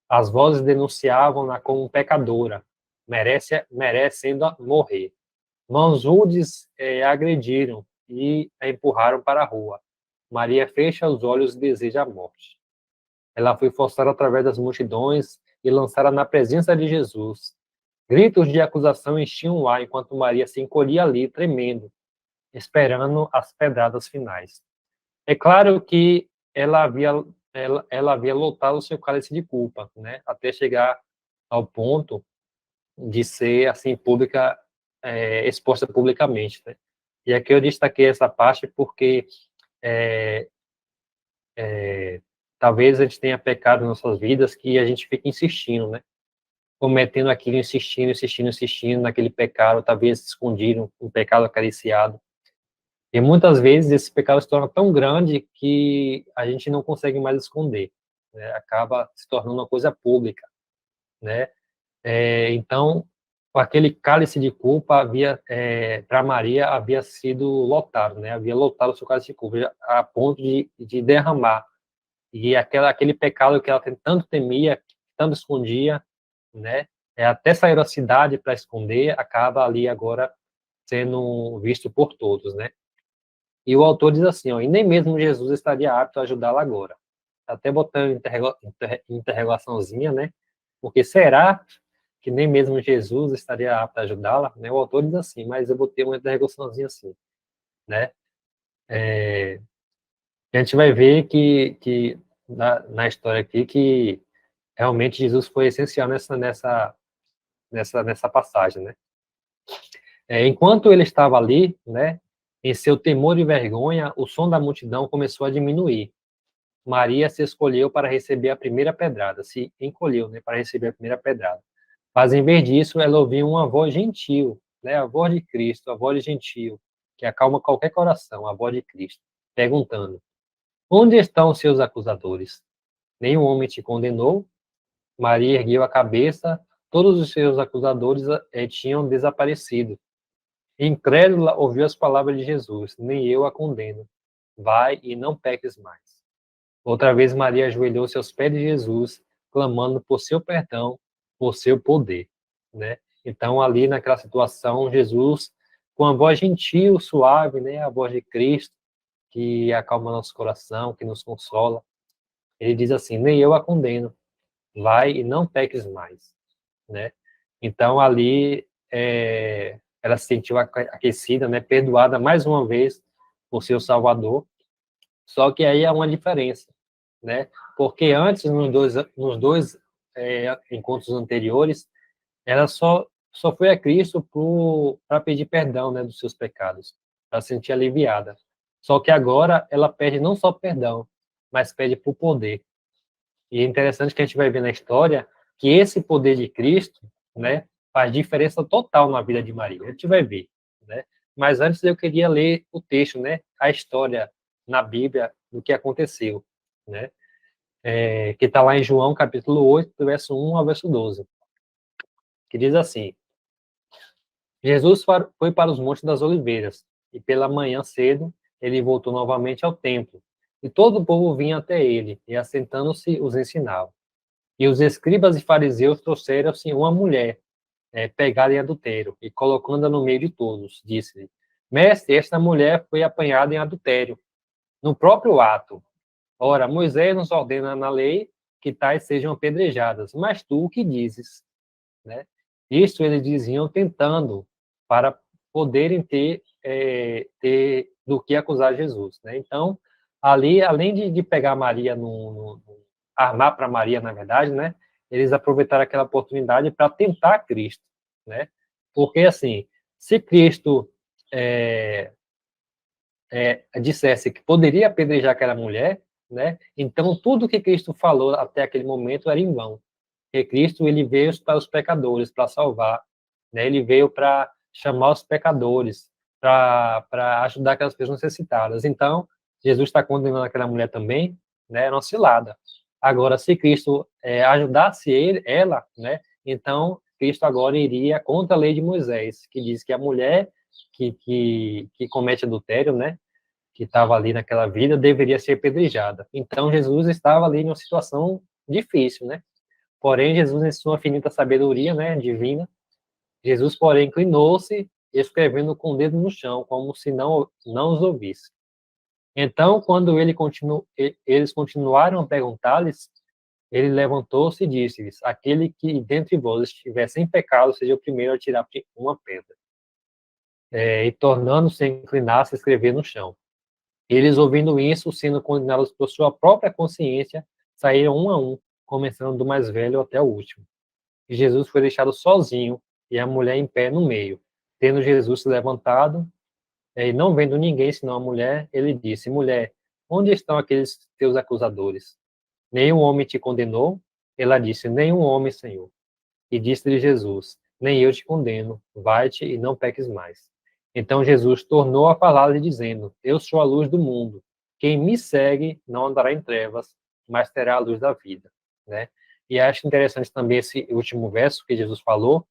As vozes denunciavam-na como pecadora, merecendo morrer. Mãos rudes a agrediram e a empurraram para a rua. Maria fecha os olhos e deseja a morte. Ela foi forçada através das multidões e lançada na presença de Jesus. Gritos de acusação enchiam o ar enquanto Maria se encolhia ali, tremendo, esperando as pedradas finais. É claro que ela havia lotado o seu cálice de culpa, né, até chegar ao ponto de ser assim pública, exposta publicamente, né? E aqui eu destaquei essa parte porque é, talvez a gente tenha pecado em nossas vidas que a gente fica insistindo, né? Cometendo aquilo, insistindo, insistindo, insistindo naquele pecado, talvez escondido, um pecado acariciado. E muitas vezes esse pecado se torna tão grande que a gente não consegue mais esconder, né? Acaba se tornando uma coisa pública, né? Então, aquele cálice de culpa para Maria havia sido lotado, né? Havia lotado o seu cálice de culpa a ponto de derramar. E aquele pecado que ela tanto temia, tanto escondia, né? Até sair da cidade para esconder, acaba ali agora sendo visto por todos, né? E o autor diz assim, ó, e nem mesmo Jesus estaria apto a ajudá-la agora. Até botando interrogaçãozinha, né? Porque será que nem mesmo Jesus estaria apto a ajudá-la? Né? O autor diz assim, mas eu botei uma interrogaçãozinha assim, né? A gente vai ver que na história aqui que realmente Jesus foi essencial nessa passagem, né? Enquanto ele estava ali, né, em seu temor e vergonha, o som da multidão começou a diminuir. Maria se escolheu para receber a primeira pedrada, se encolheu, né, para receber a primeira pedrada. Mas em vez disso, ela ouviu uma voz gentil, né, a voz de Cristo, a voz gentil, que acalma qualquer coração, a voz de Cristo, perguntando: onde estão os seus acusadores? Nenhum homem te condenou? Maria ergueu a cabeça, todos os seus acusadores tinham desaparecido. Incrédula ouviu as palavras de Jesus: nem eu a condeno. Vai e não peques mais. Outra vez Maria ajoelhou-se aos pés de Jesus, clamando por seu perdão, por seu poder, né? Então, ali naquela situação, Jesus, com a voz gentil, suave, né, a voz de Cristo, que acalma nosso coração, que nos consola, ele diz assim: nem eu a condeno. Vai e não peques mais, né? Então, ali, ela se sentiu aquecida, né, perdoada mais uma vez por seu Salvador. Só que aí há uma diferença, né? Porque antes, nos dois encontros anteriores, ela só foi a Cristo para pedir perdão, né, dos seus pecados, para se sentir aliviada. Só que agora ela pede não só perdão, mas pede por poder. E é interessante que a gente vai ver na história que esse poder de Cristo, né, faz diferença total na vida de Maria. A gente vai ver, né? Mas antes eu queria ler o texto, né, a história na Bíblia do que aconteceu, né? Que está lá em João, capítulo 8, do verso 1 ao verso 12, que diz assim: Jesus foi para os Montes das Oliveiras, e pela manhã cedo ele voltou novamente ao templo, e todo o povo vinha até ele, e assentando-se os ensinava. E os escribas e fariseus trouxeram-se uma mulher, pegada em adultério, e colocando-a no meio de todos, disse-lhe: Mestre, esta mulher foi apanhada em adultério, no próprio ato. Ora, Moisés nos ordena na lei que tais sejam apedrejadas, mas tu o que dizes? Né? Isto eles diziam tentando, para poderem ter do que acusar Jesus. Né? Então, ali, além de pegar Maria, armar para Maria, na verdade, né? Eles aproveitaram aquela oportunidade para tentar Cristo. Né? Porque, assim, se Cristo dissesse que poderia apedrejar aquela mulher, né? Então tudo que Cristo falou até aquele momento era em vão. Porque Cristo, ele veio para os pecadores, para salvar, né? Ele veio para chamar os pecadores, para ajudar aquelas pessoas necessitadas. Então, Jesus está condenando aquela mulher também, né? Era uma cilada. Agora, se Cristo ajudasse ela, né? Então, Cristo agora iria contra a lei de Moisés, que diz que a mulher que comete adultério, né? Que estava ali naquela vida, deveria ser apedrejada. Então, Jesus estava ali numa situação difícil, né? Porém, Jesus, em sua infinita sabedoria, né, divina, Jesus, porém, inclinou-se, escrevendo com o dedo no chão, como se não os ouvisse. Então, quando eles continuaram a perguntar-lhes, ele levantou-se e disse-lhes: aquele que dentre vós estiver sem pecado, seja o primeiro a tirar uma pedra. E tornando-se a inclinar-se, escrever no chão. Eles, ouvindo isso, sendo condenados por sua própria consciência, saíram um a um, começando do mais velho até o último. E Jesus foi deixado sozinho, e a mulher em pé no meio. Tendo Jesus se levantado, e não vendo ninguém senão a mulher, ele disse: mulher, onde estão aqueles teus acusadores? Nenhum homem te condenou? Ela disse: nenhum homem, Senhor. E disse-lhe Jesus: nem eu te condeno, vai-te e não peques mais. Então Jesus tornou a falar-lhe, dizendo: eu sou a luz do mundo. Quem me segue não andará em trevas, mas terá a luz da vida. Né? E acho interessante também esse último verso que Jesus falou,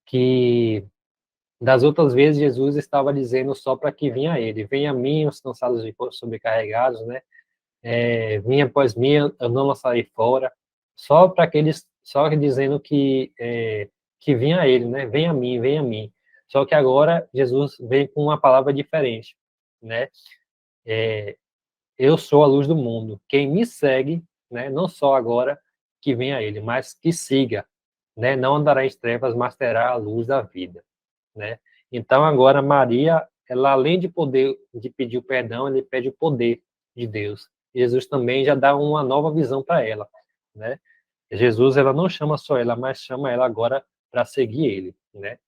que das outras vezes Jesus estava dizendo só para que vinha a ele: venha a mim os cansados e sobrecarregados, né? Vinha após mim, eu não lançarei fora. Só para aqueles, só dizendo que vinha a ele, né? Venha a mim, venha a mim. Só que agora Jesus vem com uma palavra diferente, né? Eu sou a luz do mundo. Quem me segue, né? Não só agora que venha a ele, mas que siga, né? Não andará em trevas, mas terá a luz da vida, né? Então agora Maria, ela além de poder de pedir o perdão, ele pede o poder de Deus. Jesus também já dá uma nova visão para ela, né? Jesus, ela não chama só ela, mas chama ela agora para seguir ele, né?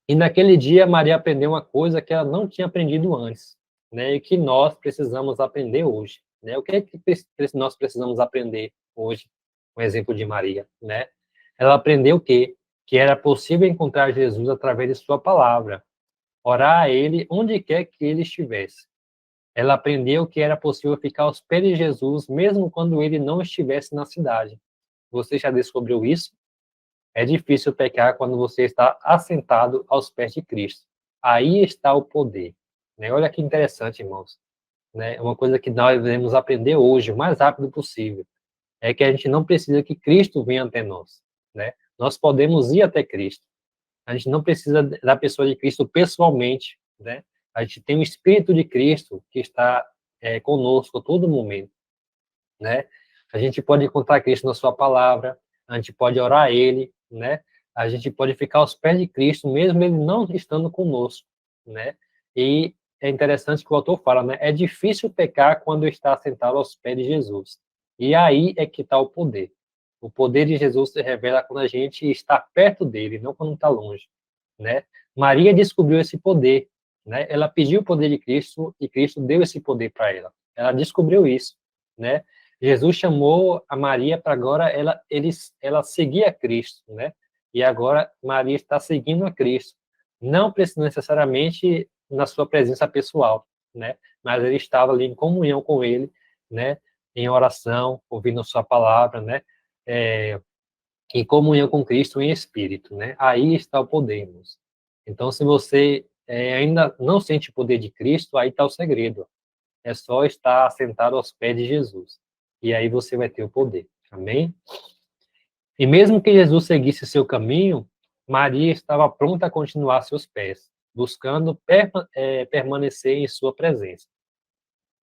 E naquele dia Maria aprendeu uma coisa que ela não tinha aprendido antes, né? E que nós precisamos aprender hoje, né? O que é que nós precisamos aprender hoje? Um exemplo de Maria, né? Ela aprendeu que era possível encontrar Jesus através de sua palavra, orar a ele onde quer que ele estivesse. Ela aprendeu que era possível ficar aos pés de Jesus mesmo quando ele não estivesse na cidade. Você já descobriu isso? É difícil pecar quando você está assentado aos pés de Cristo. Aí está o poder, né? Olha que interessante, irmãos, né? Uma coisa que nós devemos aprender hoje, o mais rápido possível, é que a gente não precisa que Cristo venha até nós, né? Nós podemos ir até Cristo. A gente não precisa da pessoa de Cristo pessoalmente, né? A gente tem o Espírito de Cristo que está conosco a todo momento, né? A gente pode encontrar Cristo na sua palavra, a gente pode orar a Ele, né? A gente pode ficar aos pés de Cristo, mesmo Ele não estando conosco, né? E é interessante que o autor fala, né? É difícil pecar quando está sentado aos pés de Jesus. E aí é que está o poder. O poder de Jesus se revela quando a gente está perto dele, não quando está longe, né? Maria descobriu esse poder, né? Ela pediu o poder de Cristo e Cristo deu esse poder para ela. Ela descobriu isso, né? Jesus chamou a Maria para agora ela seguir a Cristo, né? E agora Maria está seguindo a Cristo. Não precisa necessariamente na sua presença pessoal, né? Mas ele estava ali em comunhão com ele, né? Em oração, ouvindo sua palavra, né? Em comunhão com Cristo em espírito, né? Aí está o poder, irmãos. Então, se você ainda não sente o poder de Cristo, aí está o segredo. É só estar sentado aos pés de Jesus. E aí você vai ter o poder. Amém? E mesmo que Jesus seguisse seu caminho, Maria estava pronta a continuar seus pés, buscando permanecer em sua presença.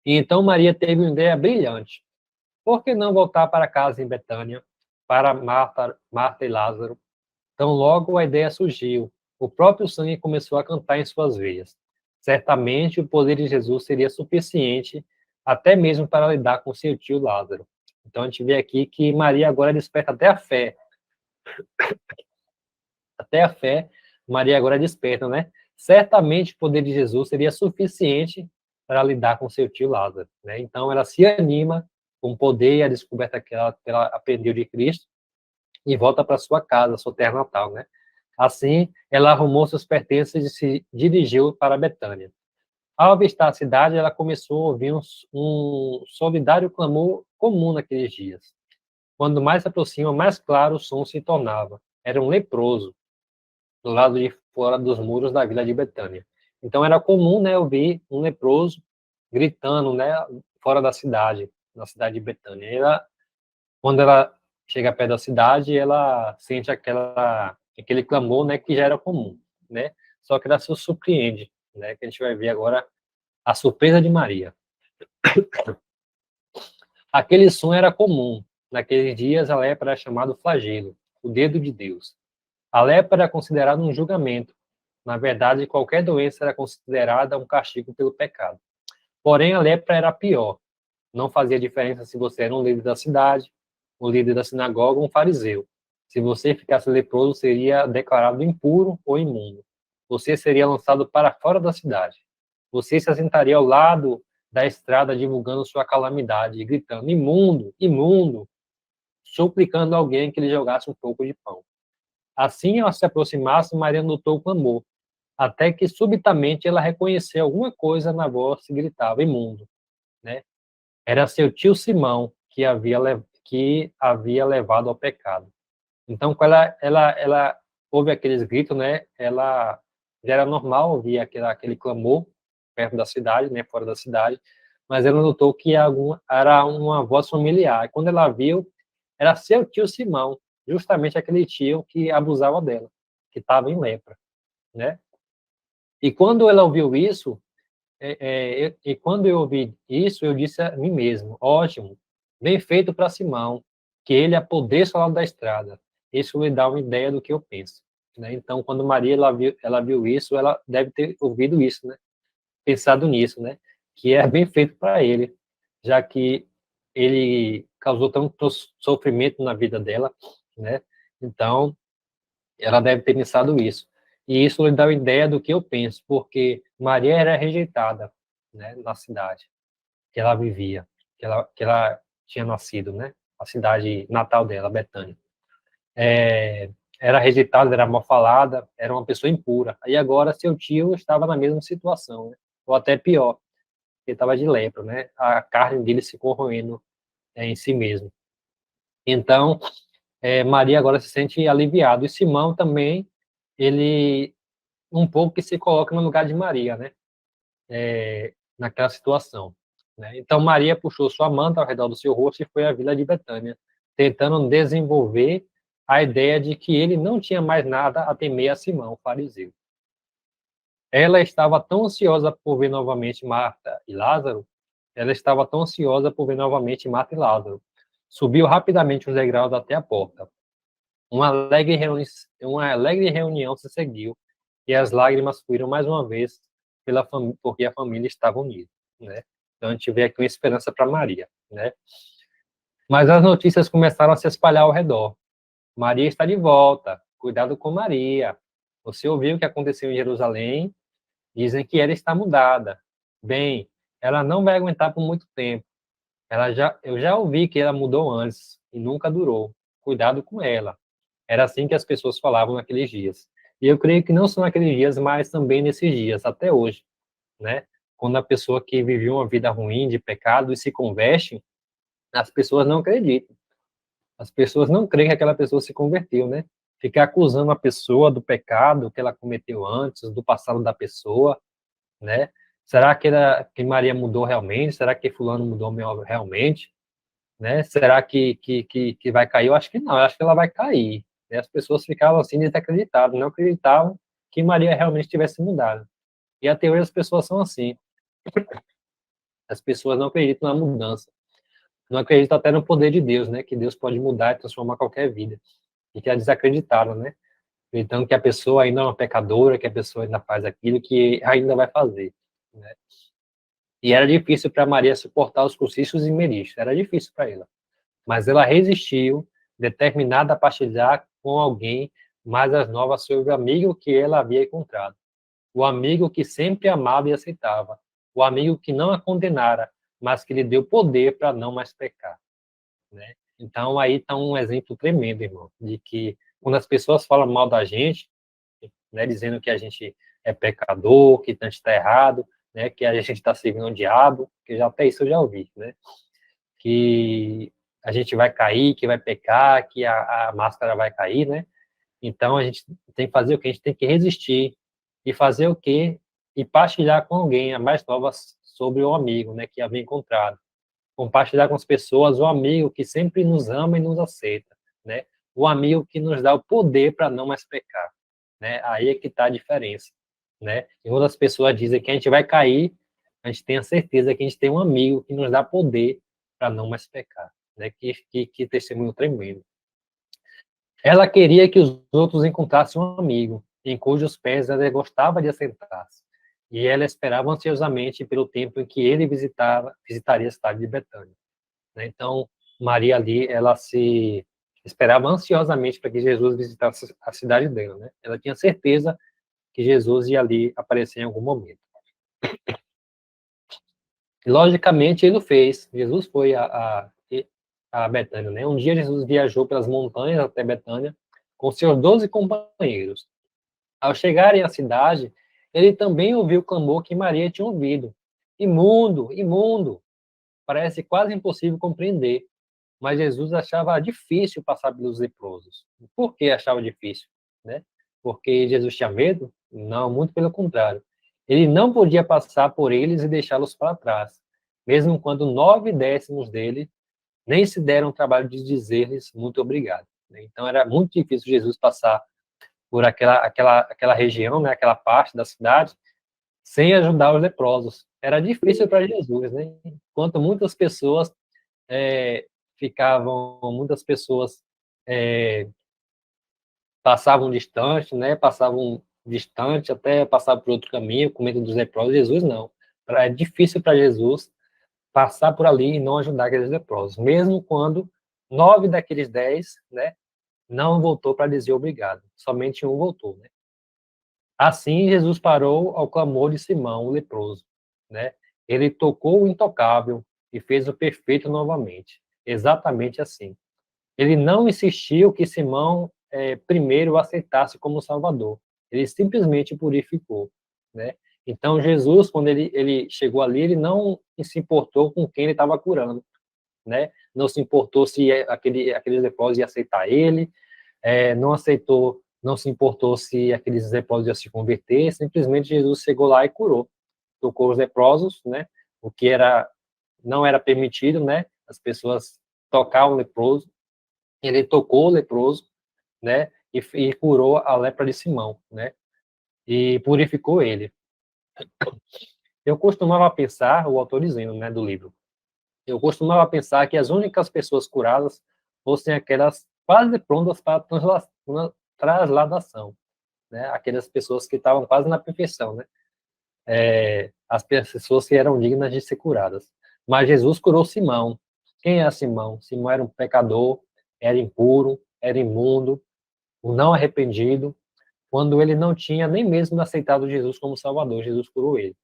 E então Maria teve uma ideia brilhante. Por que não voltar para casa em Betânia, para Marta e Lázaro? Então logo a ideia surgiu. O próprio sangue começou a cantar em suas veias. Certamente o poder de Jesus seria suficiente até mesmo para lidar com seu tio Lázaro. Então a gente vê aqui que Maria agora desperta até a fé. Até a fé, Maria agora desperta, né? Certamente o poder de Jesus seria suficiente para lidar com seu tio Lázaro, né? Então ela se anima com o poder e a descoberta que ela aprendeu de Cristo e volta para sua casa, sua terra natal, né? Assim, ela arrumou seus pertences e se dirigiu para Betânia. Ao avistar a cidade, ela começou a ouvir um solidário clamor comum naqueles dias. Quando mais se aproxima, mais claro o som se tornava. Era um leproso, do lado de fora dos muros da vila de Betânia. Então era comum, né, ouvir um leproso gritando, né, fora da cidade, na cidade de Betânia. Quando ela chega perto da cidade, ela sente aquele clamor, né, que já era comum, né? Só que ela se surpreende, né? Que a gente vai ver agora a surpresa de Maria. Aquele som era comum. Naqueles dias, a lepra era chamada flagelo, o dedo de Deus. A lepra era considerada um julgamento. Na verdade, qualquer doença era considerada um castigo pelo pecado. Porém, a lepra era pior. Não fazia diferença se você era um líder da cidade, um líder da sinagoga ou um fariseu. Se você ficasse leproso, seria declarado impuro ou imundo. Você seria lançado para fora da cidade. Você se assentaria ao lado da estrada divulgando sua calamidade, gritando, imundo, imundo, suplicando a alguém que lhe jogasse um pouco de pão. Assim, ao se aproximasse, Maria notou o clamor, até que subitamente ela reconheceu alguma coisa na voz que gritava, imundo, né? Era seu tio Simão que havia levado ao pecado. Então, quando ela ouve aqueles gritos, né? Ela já era normal ouvir aquele clamor perto da cidade, né? Fora da cidade, mas ela notou que era uma voz familiar. E quando ela viu, era seu tio Simão, justamente aquele tio que abusava dela, que estava em lepra, né? E quando ela ouviu isso, e quando eu ouvi isso, eu disse a mim mesmo, ótimo, Bem feito para Simão, que ele apodreça ao lado da estrada. Isso lhe dá uma ideia do que eu penso. Né? Então, quando Maria ela viu isso, ela deve ter ouvido isso, né? Pensado nisso, né? Que é bem feito para ele, já que ele causou tanto sofrimento na vida dela, né? Então, ela deve ter pensado isso. E isso lhe dá uma ideia do que eu penso, porque Maria era rejeitada, né, na cidade que ela vivia, que ela tinha nascido, né? A cidade natal dela, Betânia. Era rejeitada, era mal falada, era uma pessoa impura. Aí agora seu tio estava na mesma situação, né? Ou até pior, ele estava de lepra, né? A carne dele se corroendo em si mesmo. Então, Maria agora se sente aliviada. E Simão também, ele um pouco que se coloca no lugar de Maria, né? Naquela situação. Né? Então, Maria puxou sua manta ao redor do seu rosto e foi à vila de Betânia, tentando desenvolver a ideia de que ele não tinha mais nada a temer a Simão, o fariseu. Ela estava tão ansiosa por ver novamente Marta e Lázaro, Subiu rapidamente os degraus até a porta. Uma alegre reunião se seguiu, e as lágrimas fluíram mais uma vez porque a família estava unida, né? Então a gente vê aqui uma esperança para Maria, né? Mas as notícias começaram a se espalhar ao redor. Maria está de volta, cuidado com Maria. Você ouviu o que aconteceu em Jerusalém? Dizem que ela está mudada. Bem, ela não vai aguentar por muito tempo. Eu já ouvi que ela mudou antes e nunca durou. Cuidado com ela. Era assim que as pessoas falavam naqueles dias. E eu creio que não só naqueles dias, mas também nesses dias, até hoje, né? Quando a pessoa que viveu uma vida ruim, de pecado, e se converte, as pessoas não acreditam. As pessoas não creem que aquela pessoa se converteu, né? Ficar acusando a pessoa do pecado que ela cometeu antes, do passado da pessoa, né? Será que Maria mudou realmente? Será que fulano mudou realmente? Né? Será que vai cair? Eu acho que não, eu acho que ela vai cair. E as pessoas ficavam assim desacreditadas, não acreditavam que Maria realmente tivesse mudado. E até hoje as pessoas são assim. As pessoas não acreditam na mudança. Não acreditam até no poder de Deus, né? Que Deus pode mudar e transformar qualquer vida. E que é desacreditaram, né? Então que a pessoa ainda é uma pecadora, que a pessoa ainda faz aquilo que ainda vai fazer, né? E era difícil para Maria suportar os cochichos e merichos. Era difícil para ela. Mas ela resistiu, determinada a partilhar com alguém mais as novas sobre o amigo que ela havia encontrado. O amigo que sempre amava e aceitava. O amigo que não a condenara, mas que lhe deu poder para não mais pecar. Né? Então, aí está um exemplo tremendo, irmão, de que quando as pessoas falam mal da gente, né, dizendo que a gente é pecador, que a gente está errado, né, que a gente está servindo o diabo, que já até isso eu já ouvi, né? Que a gente vai cair, que vai pecar, que a máscara vai cair, né? Então, a gente tem que fazer o quê? A gente tem que resistir e fazer o quê? E partilhar com alguém, a mais nova, sobre o amigo, né, que havia encontrado. Compartilhar com as pessoas o amigo que sempre nos ama e nos aceita, né? O amigo que nos dá o poder para não mais pecar, né? Aí é que está a diferença, né? E quando as pessoas dizem que a gente vai cair, a gente tem a certeza que a gente tem um amigo que nos dá poder para não mais pecar, né? Que testemunho tremendo. Ela queria que os outros encontrassem um amigo, em cujos pés ela gostava de assentar-se, e ela esperava ansiosamente pelo tempo em que ele visitaria a cidade de Betânia. Né? Então, Maria ali, ela se esperava ansiosamente para que Jesus visitasse a cidade dela. Né? Ela tinha certeza que Jesus ia ali aparecer em algum momento. E, logicamente, ele o fez. Jesus foi a Betânia, né? Um dia Jesus viajou pelas montanhas até Betânia com seus 12 companheiros. Ao chegarem à cidade, ele também ouviu o clamor que Maria tinha ouvido. Imundo, imundo! Parece quase impossível compreender, mas Jesus achava difícil passar pelos leprosos. Por que achava difícil? Né? Porque Jesus tinha medo? Não, muito pelo contrário. Ele não podia passar por eles e deixá-los para trás, mesmo quando 9/10 dele nem se deram o trabalho de dizer-lhes muito obrigado. Então era muito difícil Jesus passar por aquela região, né, aquela parte da cidade, sem ajudar os leprosos. Era difícil para Jesus, né? Enquanto muitas pessoas muitas pessoas passavam distante, né? Passavam distante até passar por outro caminho, com medo dos leprosos. Jesus não. É difícil para Jesus passar por ali e não ajudar aqueles leprosos, mesmo quando 9 daqueles 10, né, não voltou para dizer obrigado. Somente um voltou, né? Assim, Jesus parou ao clamor de Simão, o leproso, né? Ele tocou o intocável e fez o perfeito novamente. Exatamente assim. Ele não insistiu que Simão primeiro o aceitasse como Salvador. Ele simplesmente purificou, né? Então, Jesus, quando ele chegou ali, ele não se importou com quem ele estava curando, né? Não se importou se aqueles leprosos iam aceitar ele, não se importou se aqueles leprosos iam se converter, simplesmente Jesus chegou lá e curou. Tocou os leprosos, né? O que não era permitido, né? As pessoas tocar um leproso. Ele tocou o leproso, né? E curou a lepra de Simão, né? E purificou ele. Eu costumava pensar, o autor dizendo, né, do livro, eu costumava pensar que as únicas pessoas curadas fossem aquelas quase prontas para trasladação, né? Aquelas pessoas que estavam quase na perfeição, né? As pessoas que eram dignas de ser curadas. Mas Jesus curou Simão. Quem é Simão? Simão era um pecador, era impuro, era imundo, o não arrependido, quando ele não tinha nem mesmo aceitado Jesus como Salvador. Jesus curou ele.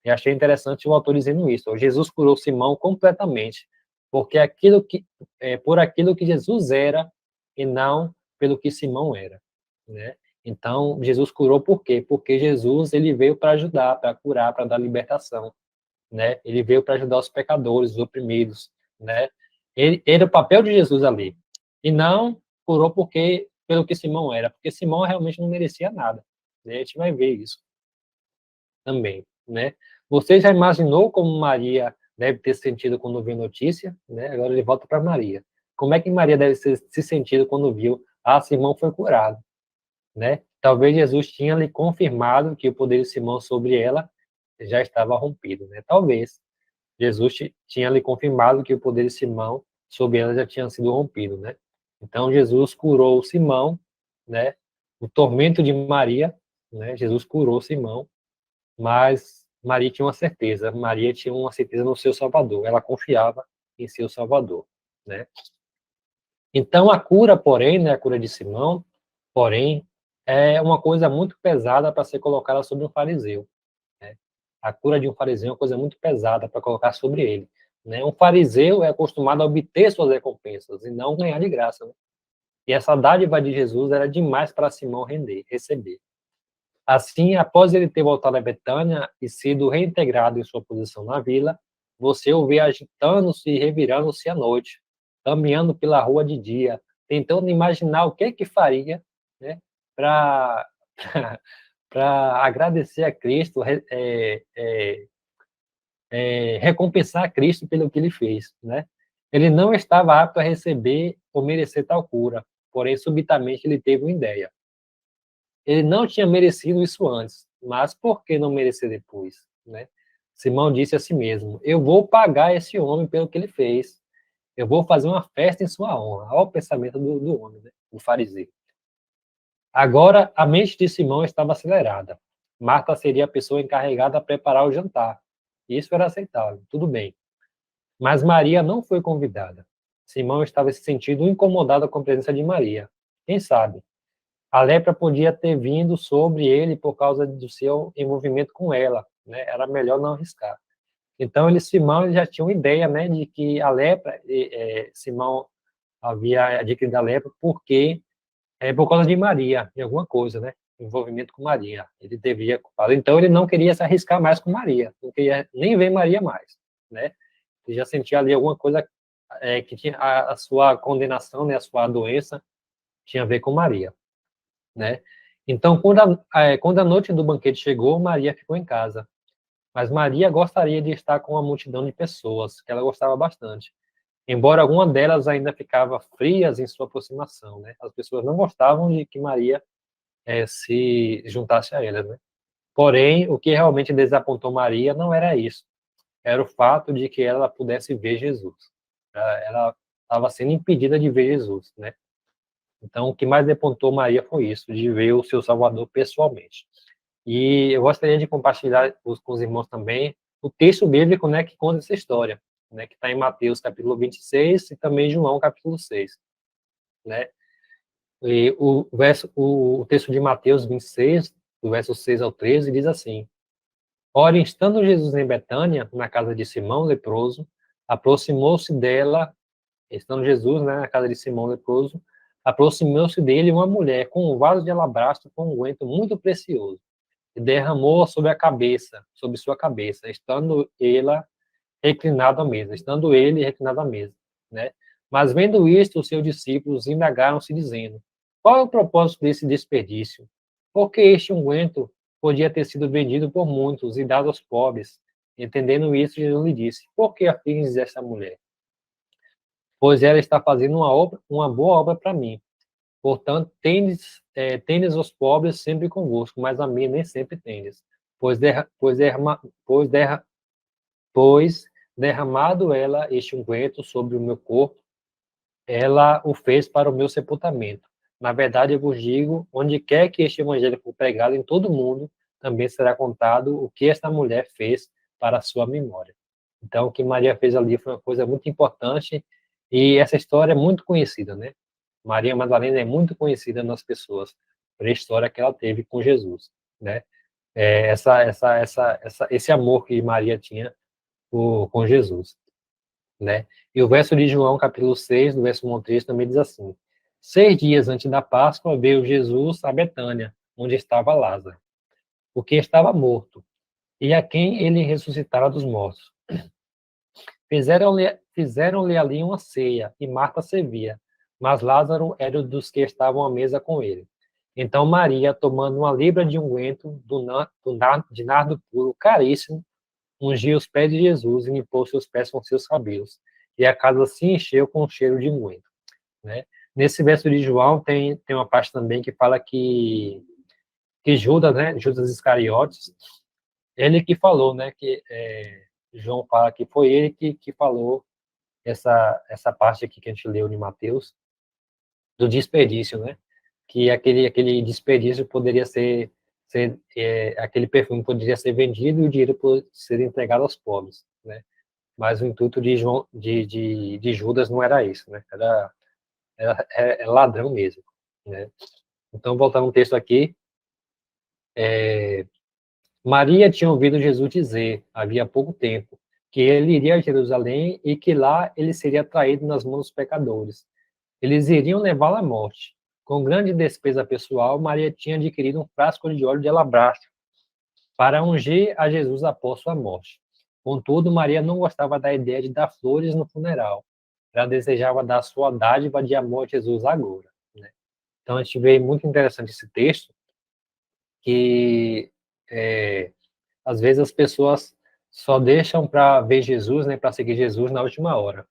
E achei interessante o autor dizendo isso. Jesus curou Simão completamente, porque por aquilo que Jesus era e não pelo que Simão era, né? Então, Jesus curou por quê? Porque Jesus, ele veio para ajudar, para curar, para dar libertação, né? Ele veio para ajudar os pecadores, os oprimidos, né? Ele era o papel de Jesus ali. E não curou pelo que Simão era, porque Simão realmente não merecia nada, né? A gente vai ver isso também, né? Você já imaginou como Maria deve ter sentido quando viu a notícia, né? Agora ele volta para Maria. Como é que Maria deve se sentido quando viu, Simão foi curado, né? Talvez Jesus tinha lhe confirmado que o poder de Simão sobre ela já estava rompido, né? Talvez Jesus tinha lhe confirmado que o poder de Simão sobre ela já tinha sido rompido, né? Então Jesus curou Simão, né? O tormento de Maria, né? Jesus curou Simão, mas Maria tinha uma certeza no seu Salvador, ela confiava em seu Salvador, né? Então a cura, porém, né, a cura de Simão, porém, é uma coisa muito pesada para ser colocada sobre um fariseu, né? A cura de um fariseu é uma coisa muito pesada para colocar sobre ele, né? Um fariseu é acostumado a obter suas recompensas e não ganhar de graça, né? E essa dádiva de Jesus era demais para Simão receber. Assim, após ele ter voltado a Betânia e sido reintegrado em sua posição na vila, você o vê agitando-se e revirando-se à noite, caminhando pela rua de dia, tentando imaginar o que faria, né, para para agradecer a Cristo, recompensar a Cristo pelo que ele fez, né? Ele não estava apto a receber ou merecer tal cura, porém subitamente ele teve uma ideia. Ele não tinha merecido isso antes, mas por que não merecer depois, né? Simão disse a si mesmo: eu vou pagar esse homem pelo que ele fez. Eu vou fazer uma festa em sua honra. Olha o pensamento do homem, né? Do fariseu. Agora, a mente de Simão estava acelerada. Marta seria a pessoa encarregada de preparar o jantar. Isso era aceitável, tudo bem. Mas Maria não foi convidada. Simão estava se sentindo incomodado com a presença de Maria. Quem sabe? A lepra podia ter vindo sobre ele por causa do seu envolvimento com ela, né? Era melhor não arriscar. Então, Simão já tinha uma ideia, né, de que a lepra, Simão havia adquirido a lepra por causa de Maria, de alguma coisa, né? Envolvimento com Maria. Ele devia culpá-la. Então, ele não queria se arriscar mais com Maria, não queria nem ver Maria mais, né? Ele já sentia ali alguma coisa que tinha a sua condenação, né, a sua doença, tinha a ver com Maria, né? Então, quando a noite do banquete chegou, Maria ficou em casa. Mas Maria gostaria de estar com uma multidão de pessoas, que ela gostava bastante. Embora alguma delas ainda ficava frias em sua aproximação, né? As pessoas não gostavam de que Maria se juntasse a elas, né? Porém, o que realmente desapontou Maria não era isso. Era o fato de que ela pudesse ver Jesus. Ela estava sendo impedida de ver Jesus, né? Então, o que mais depontou Maria foi isso, de ver o seu Salvador pessoalmente. E eu gostaria de compartilhar com os irmãos também o texto bíblico, né, que conta essa história, né, que está em Mateus capítulo 26 e também João capítulo 6, né? E o texto de Mateus 26, do verso 6 ao 13, diz assim: Ora, estando Jesus em Betânia, na casa de Simão leproso, aproximou-se dela, estando Jesus, né, na casa de Simão leproso, aproximou-se dele uma mulher com um vaso de alabastro com um unguento muito precioso, e derramou sobre sua cabeça, estando ele reclinado à mesa, né? Mas vendo isto, os seus discípulos indagaram-se dizendo: Qual é o propósito desse desperdício? Porque este unguento podia ter sido vendido por muitos e dado aos pobres. Entendendo isso, Jesus lhe disse: Por que afliges esta mulher? Pois ela está fazendo uma boa obra para mim. Portanto, tendes os pobres sempre convosco, mas a mim nem sempre tendes. Pois, derra, pois, derrama, pois, derra, pois derramado ela este unguento sobre o meu corpo, ela o fez para o meu sepultamento. Na verdade, eu vos digo, onde quer que este evangelho for pregado em todo o mundo, também será contado o que esta mulher fez para a sua memória. Então, o que Maria fez ali foi uma coisa muito importante, e essa história é muito conhecida, né? Maria Madalena é muito conhecida nas pessoas por a história que ela teve com Jesus, né? Esse amor que Maria tinha com Jesus, né? E o verso de João, capítulo 6, do verso 1 ao 3, também diz assim: 6 dias antes da Páscoa, veio Jesus a Betânia, onde estava Lázaro, o que estava morto, e a quem ele ressuscitara dos mortos. Fizeram-lhe ali uma ceia, e Marta servia, mas Lázaro era um dos que estavam à mesa com ele. Então Maria, tomando uma libra de unguento de nardo puro, caríssimo, ungiu os pés de Jesus e limpou seus pés com seus cabelos. E a casa se encheu com o cheiro de unguento, né? Nesse verso de João tem uma parte também que fala que Judas, né, Judas Iscariotes, ele que falou, né, João fala que foi ele que falou essa parte aqui que a gente leu em Mateus, do desperdício, né? Que aquele desperdício poderia aquele perfume poderia ser vendido e o dinheiro poderia ser entregado aos pobres, né? Mas o intuito de Judas não era isso, né? Era ladrão mesmo, né? Então, voltando ao texto aqui, Maria tinha ouvido Jesus dizer, havia pouco tempo, que ele iria a Jerusalém e que lá ele seria traído nas mãos dos pecadores. Eles iriam levá-lo à morte. Com grande despesa pessoal, Maria tinha adquirido um frasco de óleo de alabastro para ungir a Jesus após sua morte. Contudo, Maria não gostava da ideia de dar flores no funeral. Ela desejava dar sua dádiva de amor a Jesus agora, né? Então, a gente vê muito interessante esse texto, que às vezes as pessoas só deixam para ver Jesus, né, para seguir Jesus na última hora.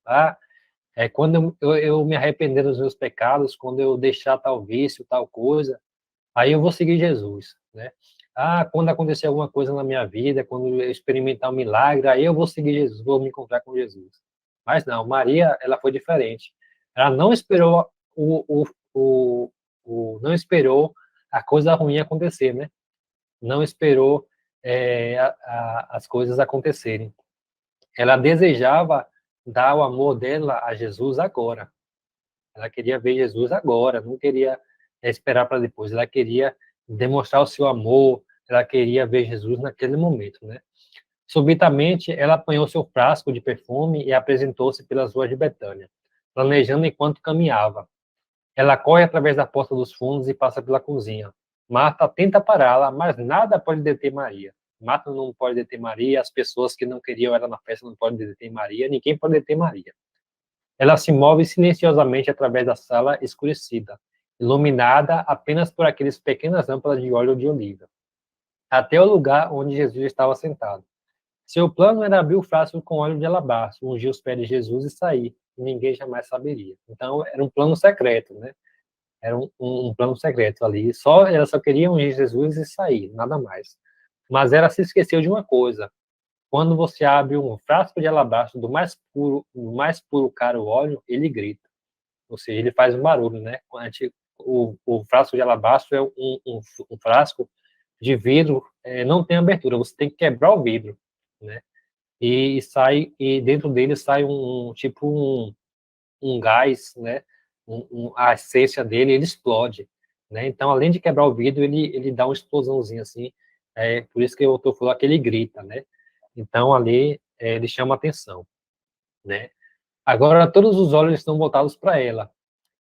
Quando eu me arrepender dos meus pecados, quando eu deixar tal vício, tal coisa, aí eu vou seguir Jesus, né? Quando acontecer alguma coisa na minha vida, quando eu experimentar um milagre, aí eu vou seguir Jesus, vou me encontrar com Jesus. Mas não, Maria, ela foi diferente. Ela não esperou não esperou a coisa ruim acontecer, né? Não esperou as coisas acontecerem. Ela desejava dar o amor dela a Jesus agora. Ela queria ver Jesus agora, não queria esperar para depois. Ela queria demonstrar o seu amor, ela queria ver Jesus naquele momento, né? Subitamente, ela apanhou seu frasco de perfume e apresentou-se pelas ruas de Betânia, planejando enquanto caminhava. Ela corre através da porta dos fundos e passa pela cozinha. Marta tenta pará-la, mas nada pode deter Maria. Marta não pode deter Maria, as pessoas que não queriam ela na festa não podem deter Maria, ninguém pode deter Maria. Ela se move silenciosamente através da sala escurecida, iluminada apenas por aqueles pequenas lâmpadas de óleo de oliva, até o lugar onde Jesus estava sentado. Seu plano era abrir o frasco com óleo de alabastro, ungir os pés de Jesus e sair, e ninguém jamais saberia. Então, era um plano secreto, né? Era um plano secreto ali. Ela só queria ungir Jesus e sair, nada mais. Mas ela se esqueceu de uma coisa. quando você abre um frasco de alabastro do mais puro caro óleo, ele grita. Ou seja, ele faz um barulho, né? O frasco de alabastro é um frasco de vidro, não tem abertura, você tem que quebrar o vidro, né? E dentro dele sai um gás, né? A essência dele, ele explode, né? Então, além de quebrar o vidro, ele dá uma explosãozinha assim, por isso que eu estou falando que ele grita, né? Então, ali, ele chama atenção, né? Agora, todos os olhos estão voltados para ela.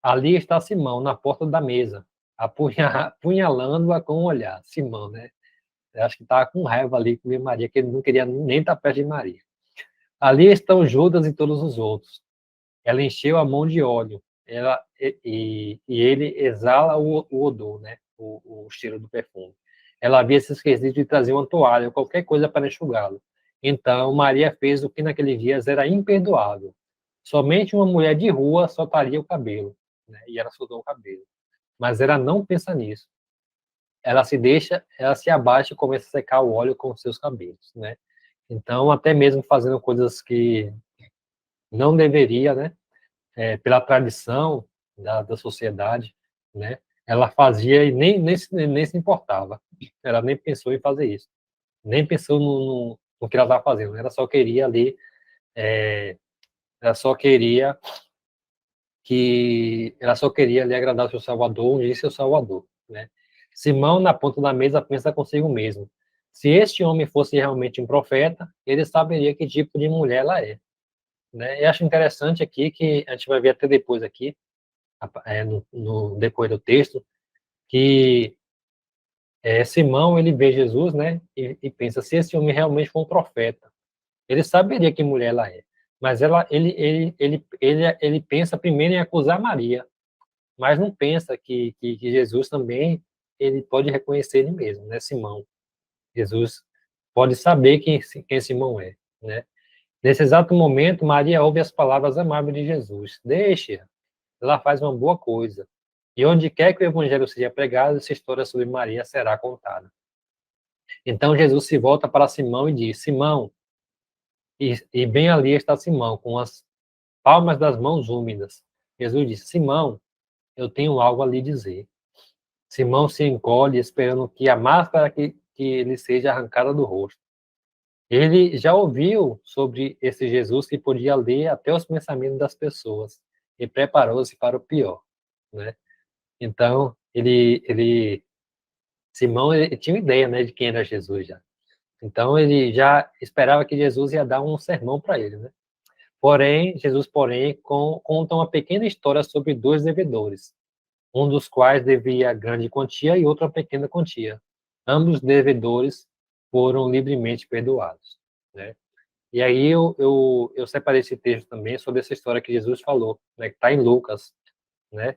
Ali está Simão, na porta da mesa, apunhalando-a com o olhar. Simão, né? Eu acho que estava com raiva ali com Maria, que ele não queria nem estar perto de Maria. Ali estão Judas e todos os outros. Ela encheu a mão de óleo. E ele exala o odor, né? O cheiro do perfume. Ela havia se esquecido de trazer uma toalha ou qualquer coisa para enxugá-lo. Então, Maria fez o que naqueles dias era imperdoável. Somente uma mulher de rua soltaria o cabelo, né? E ela soltou o cabelo. Mas ela não pensa nisso. Ela se abaixa e começa a secar o óleo com os seus cabelos, né? Então, até mesmo fazendo coisas que não deveria, né? Pela tradição da sociedade, né? Ela fazia e nem se importava. Ela nem pensou em fazer isso. Nem pensou no que ela estava fazendo. Ela só queria ali, ela só queria ali agradar o seu Salvador, ungir seu Salvador, né? Simão, na ponta da mesa, pensa consigo mesmo. Se este homem fosse realmente um profeta, ele saberia que tipo de mulher ela é, né? Eu acho interessante aqui que a gente vai ver até depois aqui, no depois do texto, que Simão, ele vê Jesus, né? E pensa, se esse homem realmente for um profeta, ele saberia que mulher ela é. Mas ele pensa primeiro em acusar Maria, mas não pensa que Jesus também ele pode reconhecer ele mesmo, né, Simão? Jesus pode saber quem Simão é, né? Nesse exato momento, Maria ouve as palavras amáveis de Jesus. Deixe-a, ela faz uma boa coisa. E onde quer que o evangelho seja pregado, essa história sobre Maria será contada. Jesus se volta para Simão e diz: Simão, e bem ali está Simão, com as palmas das mãos úmidas. Jesus disse: Simão, eu tenho algo a lhe dizer. Simão se encolhe, esperando que a máscara que lhe seja arrancada do rosto. Ele já ouviu sobre esse Jesus que podia ler até os pensamentos das pessoas e preparou-se para o pior, né? Então, Simão, ele tinha uma ideia, né, de quem era Jesus já. Então, ele já esperava que Jesus ia dar um sermão para ele, né? Jesus, conta uma pequena história sobre dois devedores, um dos quais devia grande quantia e outro uma pequena quantia. Ambos devedores foram livremente perdoados, né? E aí eu separei esse texto também sobre essa história que Jesus falou, né, que está em Lucas, né?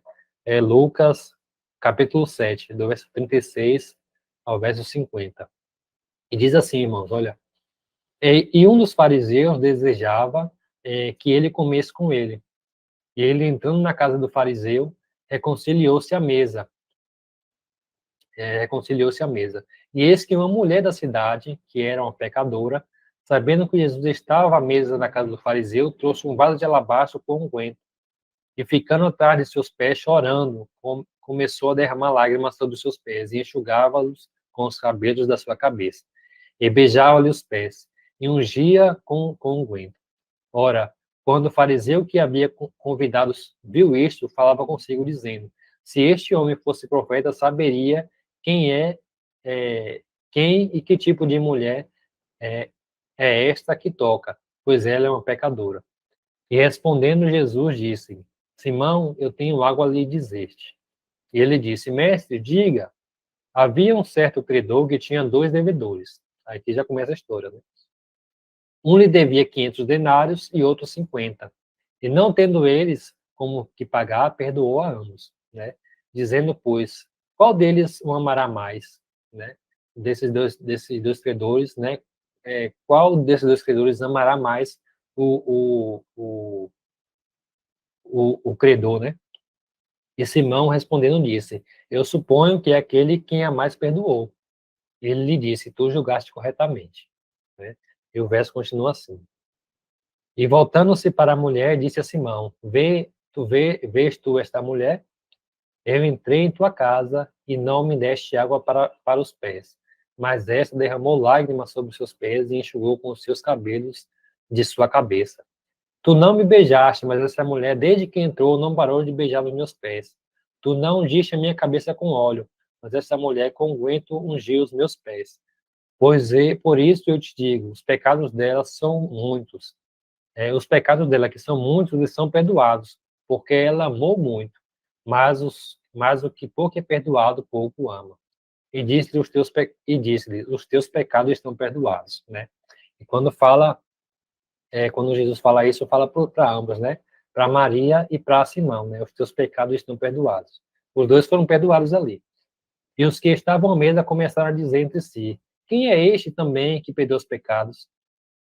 Lucas, capítulo 7, do verso 36 ao verso 50. E diz assim, irmãos, olha, e um dos fariseus desejava que ele comesse com ele. E ele, entrando na casa do fariseu, reconciliou-se à mesa. Reconciliou-se à mesa. E eis que uma mulher da cidade, que era uma pecadora, sabendo que Jesus estava à mesa na casa do fariseu, trouxe um vaso de alabastro com unguento. E ficando atrás de seus pés, chorando, começou a derramar lágrimas sobre os seus pés e enxugava-los com os cabelos da sua cabeça. E beijava-lhe os pés e ungia com unguento. Ora, quando o fariseu que havia convidado viu isto, falava consigo, dizendo: se este homem fosse profeta, saberia quem e que tipo de mulher é, é esta que toca, pois ela é uma pecadora. E respondendo Jesus disse: Simão, eu tenho algo a lhe dizer-te. E ele disse: Mestre, diga. Havia um certo credor que tinha dois devedores. Aqui já começa a história, né? Um lhe devia 500 denários e outro 50. E não tendo eles como que pagar, perdoou a ambos, né? Dizendo, pois, qual deles o amará mais, né? Desses dois credores, né? Qual desses dois credores amará mais o credor, né? E Simão respondendo disse: eu suponho que é aquele quem a mais perdoou. Ele lhe disse: tu julgaste corretamente, né? E o verso continua assim. E voltando-se para a mulher, disse a Simão, vês tu esta mulher? Eu entrei em tua casa e não me deste água para os pés, mas esta derramou lágrimas sobre os seus pés e enxugou com os seus cabelos de sua cabeça. Tu não me beijaste, mas essa mulher, desde que entrou, não parou de beijar os meus pés. Tu não ungiste a minha cabeça com óleo, mas essa mulher com unguento ungiu os meus pés. Por isso eu te digo, os pecados dela são muitos. Os pecados dela, que são muitos, eles são perdoados, porque ela amou muito. Mas o que pouco é perdoado, pouco ama. E disse-lhe, os teus pecados estão perdoados, né? E quando Jesus fala isso, fala para ambas, né? Para Maria e para Simão, né? Os teus pecados estão perdoados. Os dois foram perdoados ali. E os que estavam à mesa começaram a dizer entre si: quem é este também que perdoa os pecados?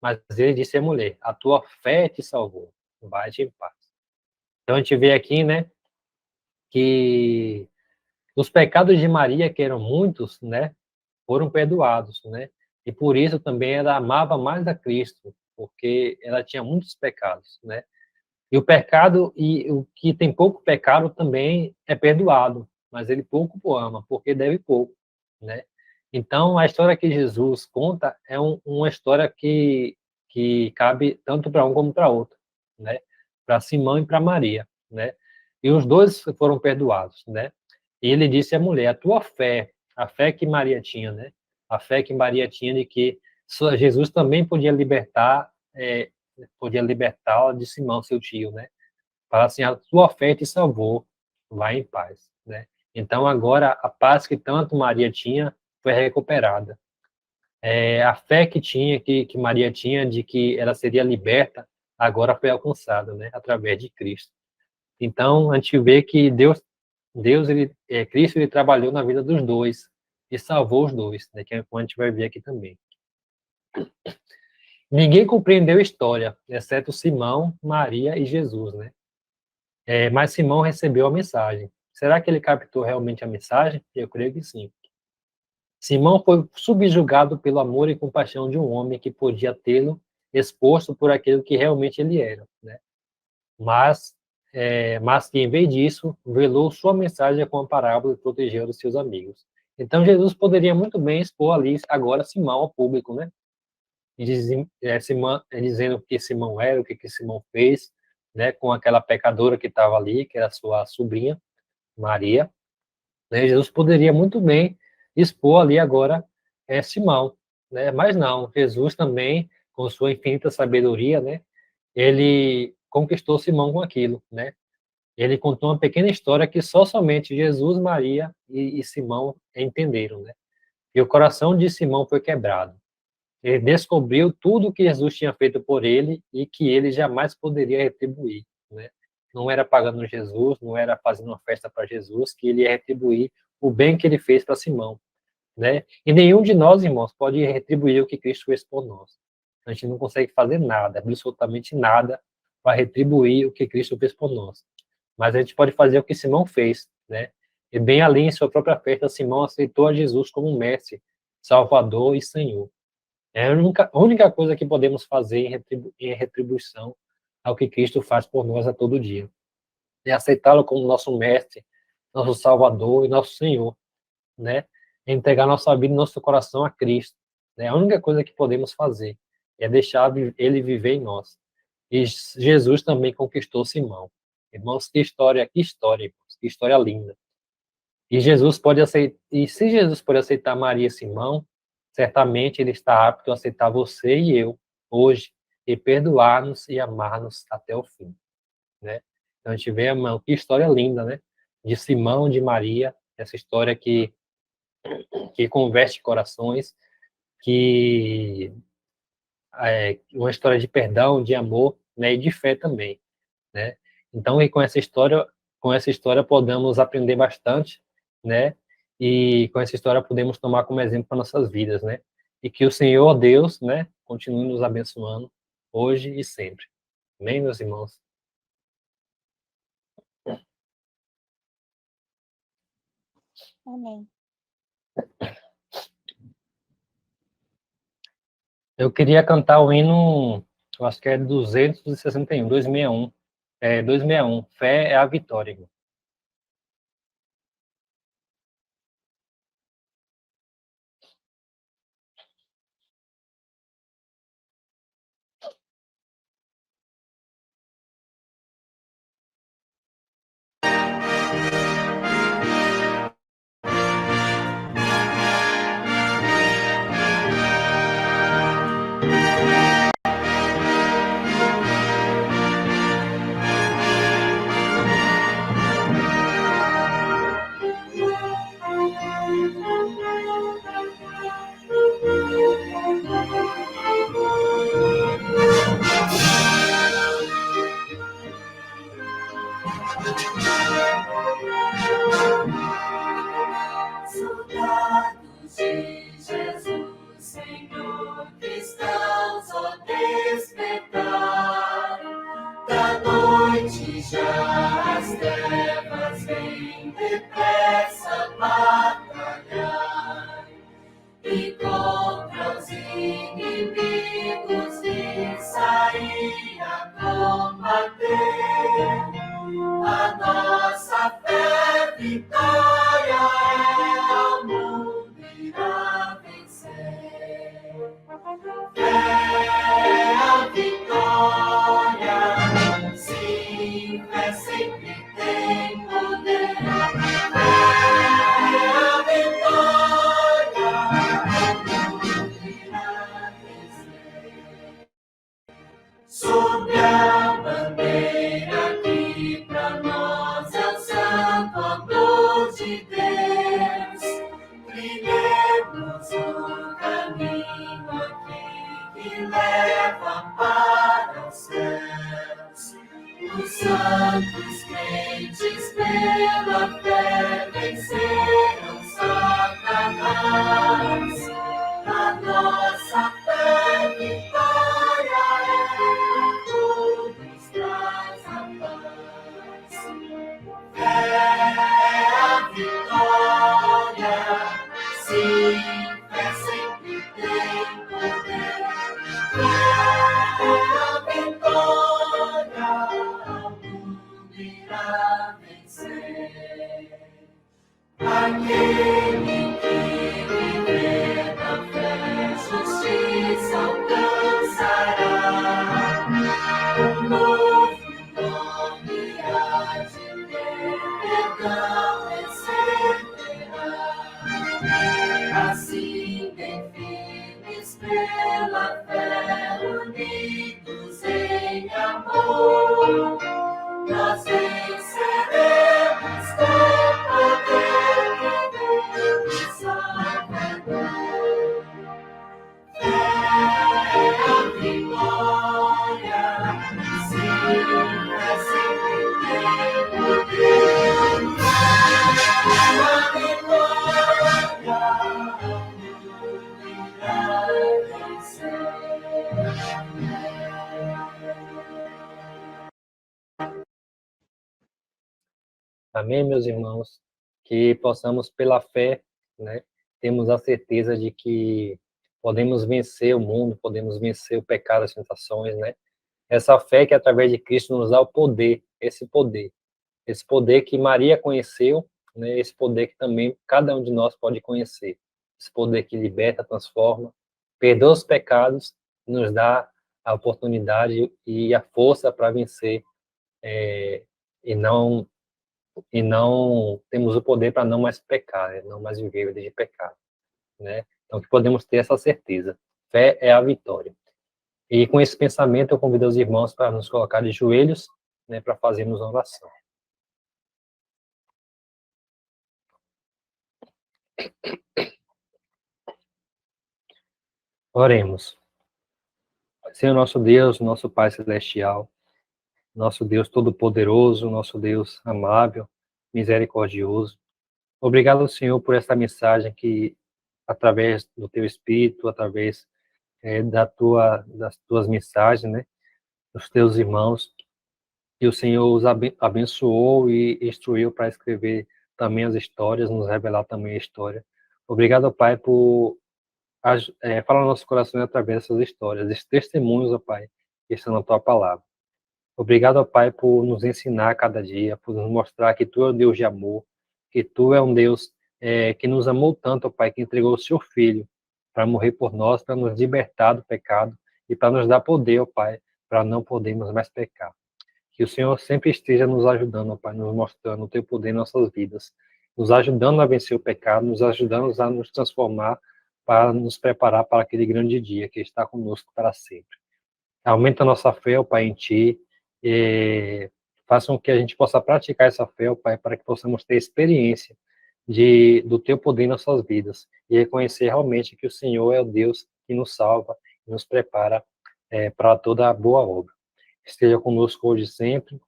Mas ele disse à mulher: a tua fé te salvou. Vai-te em paz. Então a gente vê aqui, né, que os pecados de Maria, que eram muitos, né, foram perdoados, né? E por isso também ela amava mais a Cristo, porque ela tinha muitos pecados, né? E o que tem pouco pecado também é perdoado, mas ele pouco ama, porque deve pouco, né? Então, a história que Jesus conta é uma história que cabe tanto para um como para outro, né? Para Simão e para Maria, né? E os dois foram perdoados, né? E ele disse à mulher: a tua fé, a fé que Maria tinha, né? A fé que Maria tinha de que Jesus também podia libertá-la de Simão, seu tio, né? Fala assim: a tua fé te salvou, vai em paz, né? Então agora a paz que tanto Maria tinha foi recuperada. A fé que Maria tinha de que ela seria liberta agora foi alcançada, né? Através de Cristo. Então a gente vê que Cristo ele trabalhou na vida dos dois e salvou os dois, né? Que é como a gente vai ver aqui também. Ninguém compreendeu a história, exceto Simão, Maria e Jesus, né? Mas Simão recebeu a mensagem. Será que ele captou realmente a mensagem? Eu creio que sim. Simão foi subjugado pelo amor e compaixão de um homem que podia tê-lo exposto por aquilo que realmente ele era, né? Mas, mas que, em vez disso, velou sua mensagem com a parábola e protegeu os seus amigos. Então, Jesus poderia muito bem expor ali, agora, Simão ao público, né? E dizendo o que Simão era, o que Simão fez, né? Com aquela pecadora que estava ali, que era sua sobrinha, Maria, né? Jesus poderia muito bem expor ali agora Simão, né? Mas não, Jesus também, com sua infinita sabedoria, né? Ele conquistou Simão com aquilo, né? Ele contou uma pequena história que só somente Jesus, Maria e Simão entenderam, né? E o coração de Simão foi quebrado. Ele descobriu tudo o que Jesus tinha feito por ele e que ele jamais poderia retribuir, né? Não era pagando Jesus, não era fazendo uma festa para Jesus que ele ia retribuir o bem que ele fez para Simão, né? E nenhum de nós, irmãos, pode retribuir o que Cristo fez por nós. A gente não consegue fazer nada, absolutamente nada, para retribuir o que Cristo fez por nós. Mas a gente pode fazer o que Simão fez, né? E bem ali em sua própria festa, Simão aceitou a Jesus como mestre, Salvador e Senhor. É a única coisa que podemos fazer em retribuição ao que Cristo faz por nós a todo dia. É aceitá-lo como nosso mestre, nosso Salvador e nosso Senhor, né? É entregar nossa vida e nosso coração a Cristo. Né? A única coisa que podemos fazer é deixar ele viver em nós. E Jesus também conquistou Simão. Irmãos, irmãos, que história linda. E se Jesus pode aceitar Maria e Simão, certamente ele está apto a aceitar você e eu hoje e perdoar-nos e amar-nos até o fim, né? Então a gente vê, irmão, que história linda, né? De Simão, de Maria, essa história que converte corações, que uma história de perdão, de amor, né? E de fé também, né? Então, e com essa história podemos aprender bastante, né? E com essa história podemos tomar como exemplo para nossas vidas, né? E que o Senhor Deus, né, continue nos abençoando hoje e sempre. Amém, meus irmãos? Amém. Eu queria cantar o hino, eu acho que é 261, 261. 261, Fé é a Vitória. Soldados de Jesus, Senhor, cristãos, ó despertar. Da noite já as trevas vêm depressa batalhar. E contra os inimigos de sair a combater. A nossa fé vitória é, ao mundo irá vencer. Fé é a vitória, sim, fé sempre tem poder. Fé é a vitória, ao mundo irá vencer. Sob a bandeira que pra nós é o santo amor de Deus, trilhemos o caminho aqui que leva para os céus. Os santos crentes pela fé venceram Satanás. A nossa fé vitória é, todos traz a paz. Fé é a vitória, sim, fé sempre tem poder. Fé é a vitória, ao mundo irá vencer. Aquele que viver na fé, justiça alcançará. Um novo nome há de ter, perdão receberá. Assim, bem firmes pela fé, unidos em amor, nós venceremos com poder de Deus Salvador. Fé é a vitória, sim, fé sempre tem poder. Fé é a vitória, o mundo irá vencer. Amém, meus irmãos? Que possamos, pela fé, né, termos a certeza de que podemos vencer o mundo, podemos vencer o pecado, as tentações, né? Essa fé que, através de Cristo, nos dá o poder, esse poder que Maria conheceu, né? Esse poder que também cada um de nós pode conhecer. Esse poder que liberta, transforma, perdoa os pecados, nos dá a oportunidade e a força para vencer, e não temos o poder para não mais pecar, né? Não mais viver de pecado, né? Então, que podemos ter essa certeza. Fé é a vitória. E com esse pensamento, eu convido os irmãos para nos colocar de joelhos, né, para fazermos uma oração. Oremos. Senhor nosso Deus, nosso Pai Celestial, nosso Deus Todo-Poderoso, nosso Deus amável, misericordioso. Obrigado, Senhor, por essa mensagem que, através do Teu Espírito, através das Tuas mensagens, né, dos Teus irmãos, que o Senhor os abençoou e instruiu para escrever também as histórias, nos revelar também a história. Obrigado, Pai, por fala no nosso coração através dessas histórias, esses testemunhos, ó Pai, que estão na Tua palavra. Obrigado, ó Pai, por nos ensinar a cada dia, por nos mostrar que Tu é um Deus de amor, que Tu é um Deus que nos amou tanto, ó Pai, que entregou o Seu Filho para morrer por nós, para nos libertar do pecado e para nos dar poder, ó Pai, para não podermos mais pecar. Que o Senhor sempre esteja nos ajudando, ó Pai, nos mostrando o Teu poder em nossas vidas, nos ajudando a vencer o pecado, nos ajudando a nos transformar para nos preparar para aquele grande dia que está conosco para sempre. Aumenta a nossa fé, ó Pai, em Ti, e faça com que a gente possa praticar essa fé, ó Pai, para que possamos ter experiência do Teu poder em nossas vidas e reconhecer realmente que o Senhor é o Deus que nos salva e nos prepara para toda a boa obra. Esteja conosco hoje e sempre,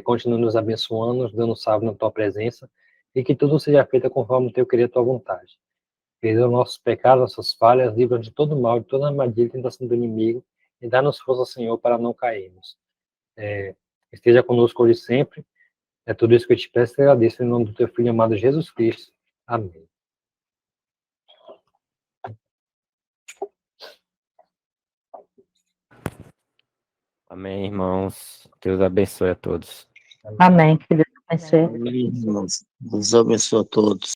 continue nos abençoando, nos dando salve na Tua presença, e que tudo seja feito conforme o Teu querer e a Tua vontade. Perdoa nossos pecados, nossas falhas, livra de todo mal, de toda armadilha e tentação do inimigo, e dá-nos força, Senhor, para não cairmos. Esteja conosco hoje e sempre. É tudo isso que eu te peço e agradeço em nome do Teu Filho amado Jesus Cristo. Amém. Amém, irmãos. Deus abençoe a todos. Amém. Que Deus abençoe. Amém, irmãos. Deus abençoe a todos.